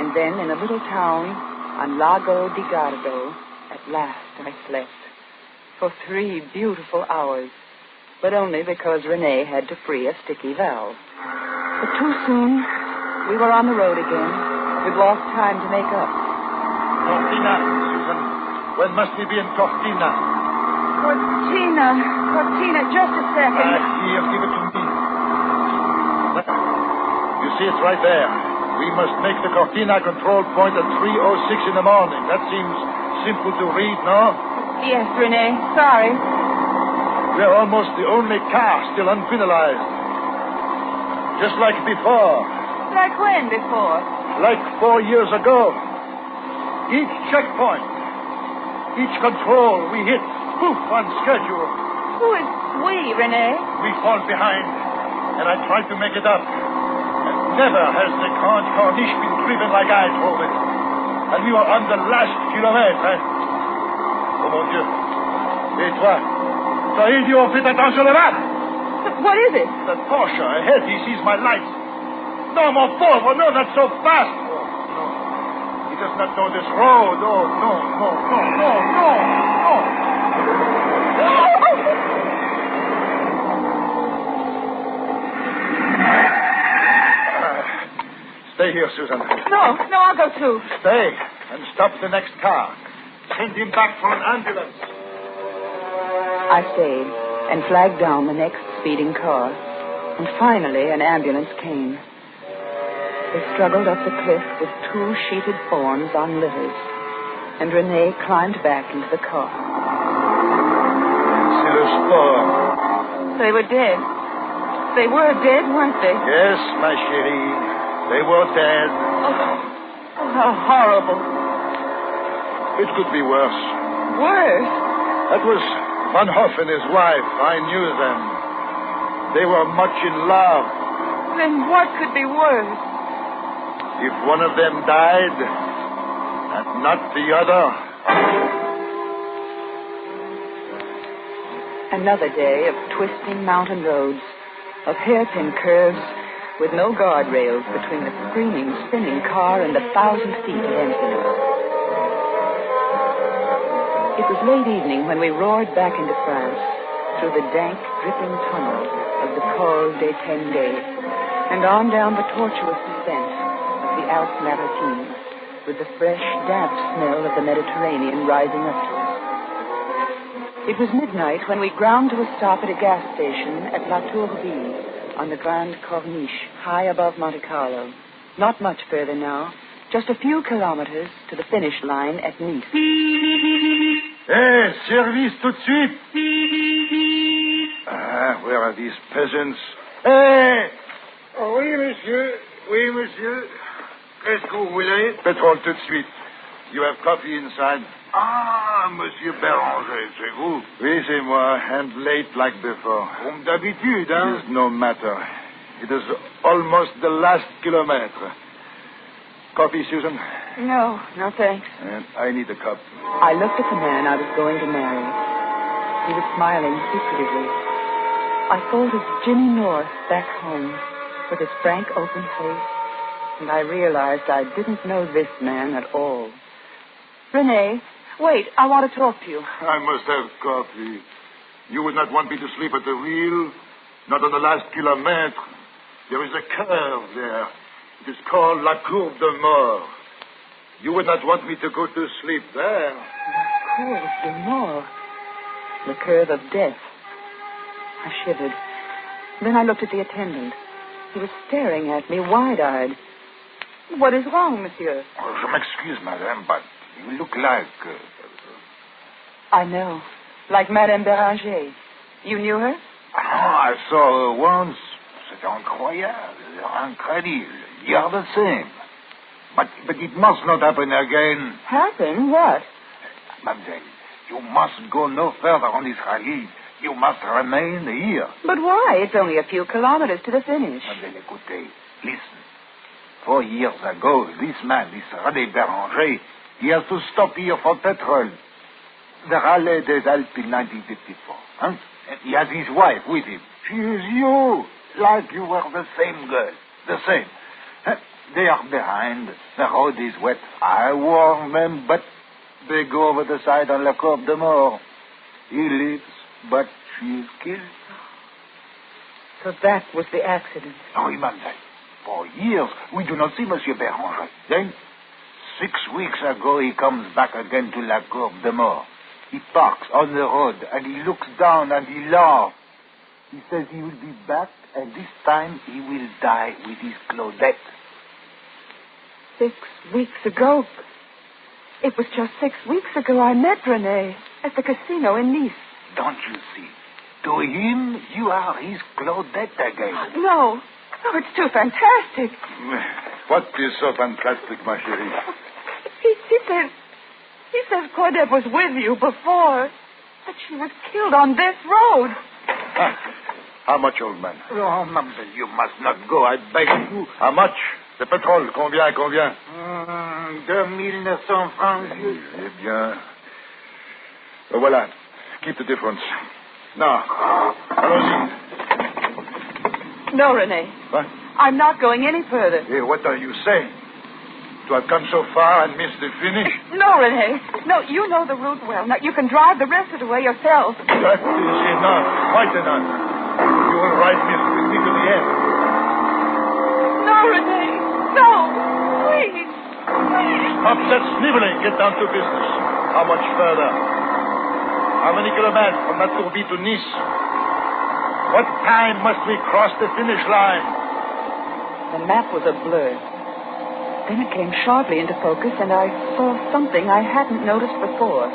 Speaker 23: And then in a little town on Lago di Gardo, at last I slept. For 3 beautiful hours. But only because René had to free a sticky valve. But too soon, we were on the road again. We'd lost time to make up.
Speaker 9: Cortina, Susan. When must we be in Cortina?
Speaker 23: Cortina, just a second.
Speaker 9: Here, give it to me. You see, it's right there. We must make the Cortina control point at 3:06 in the morning. That seems simple to read, no?
Speaker 23: Yes, René. Sorry.
Speaker 9: We're almost the only car still unpenalized. Just like before.
Speaker 23: Like when before?
Speaker 9: Like 4 years ago. Each checkpoint, each control we hit, poof, on schedule.
Speaker 23: Who is we, René?
Speaker 9: We fall behind, and I try to make it up. And never has the Grande Corniche been driven like I drove it. And we were on the last kilomètre, Oh, mon Dieu. Et toi? Toi, idiot, fais attention là-bas!
Speaker 23: What is it?
Speaker 9: That Porsche ahead, he sees my lights. No, more forward. No, not so fast. Oh, no. He does not know this road. Oh, no. Stay here, Susan.
Speaker 8: No, I'll go too.
Speaker 9: Stay and stop the next car. Send him back for an ambulance.
Speaker 23: I stayed and flagged down the next speeding car. And finally, an ambulance came. They struggled up the cliff with two sheeted forms on litters. And Renee climbed back into the car.
Speaker 9: C'est le sport.
Speaker 8: They were dead. They were dead, weren't they?
Speaker 9: Yes, my chérie. They were dead.
Speaker 8: Oh, how horrible.
Speaker 9: It could be worse.
Speaker 8: Worse?
Speaker 9: That was Van Hoff and his wife. I knew them. They were much in love.
Speaker 8: Then what could be worse?
Speaker 9: If one of them died, and not the other.
Speaker 23: Another day of twisting mountain roads, of hairpin curves, with no guardrails between the screaming, spinning car and the 1,000 feet of emptiness. It was late evening when we roared back into France through the dank, dripping tunnel of the Col des Tenders and on down the tortuous descent of the Alpes Maritimes with the fresh, damp smell of the Mediterranean rising up to us. It was midnight when we ground to a stop at a gas station at La Tourville on the Grande Corniche, high above Monte Carlo. Not much further now. Just a few kilometers to the finish line at Nice.
Speaker 9: Hey, service tout de suite. Where are these peasants? Hey!
Speaker 11: Oh, oui, monsieur. Oui, monsieur. Qu'est-ce que vous voulez?
Speaker 9: Petrol tout de suite. You have coffee inside?
Speaker 11: Ah, monsieur Béranger, c'est vous?
Speaker 9: Oui, c'est moi, and late like before.
Speaker 11: Comme d'habitude, hein?
Speaker 9: It is no matter. It is almost the last kilometer. Coffee, Susan?
Speaker 8: No, thanks.
Speaker 9: And I need a cup.
Speaker 23: I looked at the man I was going to marry. He was smiling secretively. I thought of Jimmy North back home with his frank, open face, and I realized I didn't know this man at all. Renee, wait, I want to talk to you.
Speaker 9: I must have coffee. You would not want me to sleep at the wheel? Not on the last kilometer. There is a curve there. It is called La Courbe de Mort. You would not want me to go to sleep there.
Speaker 23: La Courbe de Mort. The curve of death. I shivered. Then I looked at the attendant. He was staring at me wide-eyed. What is wrong, monsieur?
Speaker 9: Oh, je m'excuse, madame, but you look like...
Speaker 23: I know. Like Madame Béranger. You knew her?
Speaker 9: Oh, I saw her once. C'est incroyable. Incredible. You are the same. But it must not happen again.
Speaker 23: Happen? What?
Speaker 9: Mademoiselle, you must go no further on this rally. You must remain here.
Speaker 23: But why? It's only a few kilometers to the finish.
Speaker 9: Mademoiselle, écoutez. Listen. 4 years ago, this man, this René Béranger, he has to stop here for petrol. The Rallye des Alpes in 1954. Huh? And he has his wife with him. She is you. Like you were the same girl. The same. They are behind. The road is wet. I warn them, but they go over the side on La Courbe de Mort. He lives, but she is killed.
Speaker 23: So that was the accident.
Speaker 9: No, mademoiselle. For years, we do not see Monsieur Béranger. Then, 6 weeks ago, he comes back again to La Courbe de Mort. He parks on the road, and he looks down, and he laughs. He says he will be back, and this time he will die with his Claudette.
Speaker 8: 6 weeks ago? It was just 6 weeks ago I met Renee at the casino in Nice.
Speaker 9: Don't you see? To him, you are his Claudette again.
Speaker 8: No, it's too fantastic.
Speaker 9: What is so fantastic, ma chérie?
Speaker 8: He says Claudette was with you before, but she was killed on this road.
Speaker 9: How much, old man? Oh, mademoiselle, you must not go, I beg you. How much? Le pétrole, combien?
Speaker 11: 2900 francs.
Speaker 9: Eh bien... Voilà. Keep the difference. Now, allons-y.
Speaker 8: No, Renee.
Speaker 9: What?
Speaker 8: I'm not going any further.
Speaker 9: Hey, what are you saying? To have come so far and missed the finish?
Speaker 8: No, Rene. No, you know the route well. Now, you can drive the rest of the way yourself.
Speaker 9: That is enough. Quite enough. You will ride with me to the end.
Speaker 8: No, Rene. No. Please. Please.
Speaker 9: Stop that sniveling. Get down to business. How much further? How many kilometers from La Tourbie to Nice? What time must we cross the finish line?
Speaker 8: The map was a blur. Then it came sharply into focus, and I saw something I hadn't noticed before.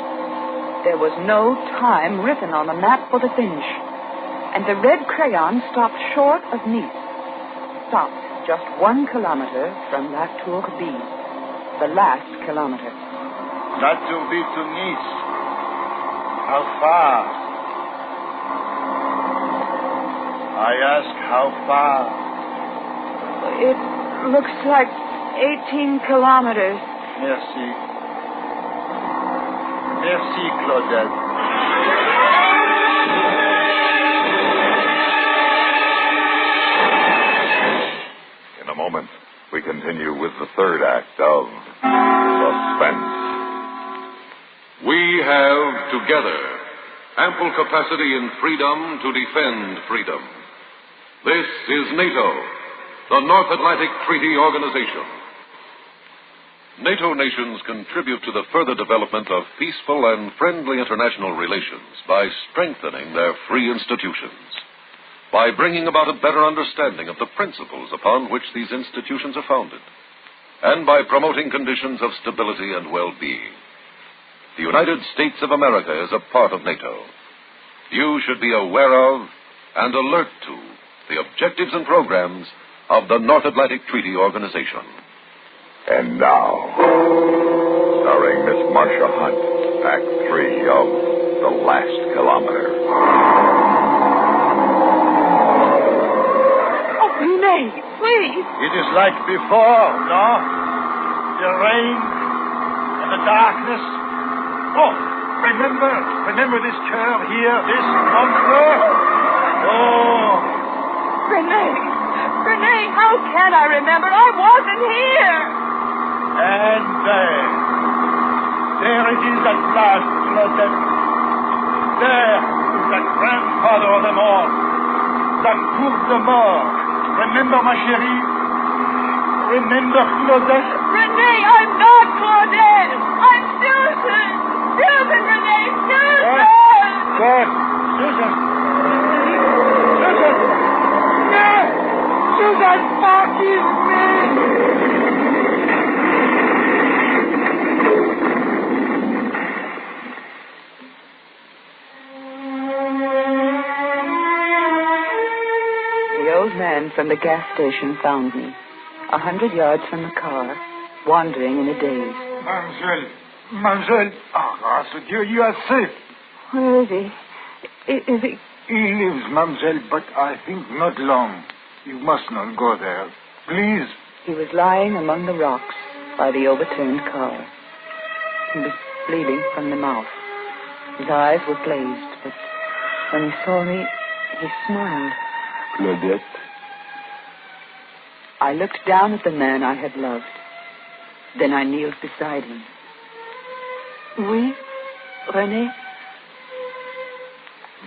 Speaker 8: There was no time written on the map for the finish. And the red crayon stopped short of Nice. Stopped just 1 kilometer from La Tourbie. The last kilometer.
Speaker 9: La Tourbie to Nice. How far? I ask how far?
Speaker 8: It looks like 18 kilometers.
Speaker 9: Merci. Merci, Claudette.
Speaker 1: In a moment, we continue with the third act of Suspense.
Speaker 4: We have together ample capacity and freedom to defend freedom. This is NATO, the North Atlantic Treaty Organization. NATO nations contribute to the further development of peaceful and friendly international relations by strengthening their free institutions, by bringing about a better understanding of the principles upon which these institutions are founded, and by promoting conditions of stability and well-being. The United States of America is a part of NATO. You should be aware of and alert to the objectives and programs of the North Atlantic Treaty Organization.
Speaker 1: And now, starring Miss Marcia Hunt, Act 3 of The Last Kilometer.
Speaker 8: Oh, Rene, please.
Speaker 9: It is like before, no? The rain and the darkness. Oh, remember this curve here, this monster? Oh.
Speaker 8: Rene, how can I remember? I wasn't here.
Speaker 9: And there it is at last, Claudette. There is the grandfather of them all, the Cour de Mort. Remember, ma chérie? Remember, Claudette?
Speaker 8: Rene, I'm not Claudette. I'm Susan. Susan, Rene, Susan.
Speaker 9: Good. Susan. Yes! Susan, forgive me!
Speaker 23: The old man from the gas station found me, 100 yards from the car, wandering in a daze.
Speaker 11: Mademoiselle, oh, grâce à Dieu, you are safe.
Speaker 8: Where is he? Is he?
Speaker 11: He lives, mademoiselle, but I think not long. You must not go there. Please.
Speaker 23: He was lying among the rocks by the overturned car. He was bleeding from the mouth. His eyes were glazed, but when he saw me, he smiled.
Speaker 11: Claudette.
Speaker 23: I looked down at the man I had loved. Then I kneeled beside him. Oui, René?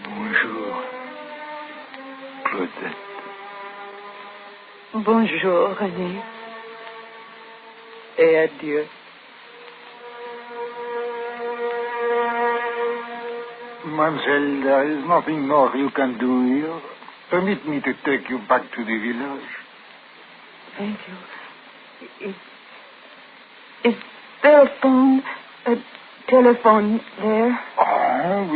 Speaker 11: Bonjour, Claudette.
Speaker 23: Bonjour, René. Et adieu.
Speaker 11: Mademoiselle, there is nothing more you can do here. Permit me to take you back to the village.
Speaker 8: Thank you. Is there a telephone there?
Speaker 11: Oh, we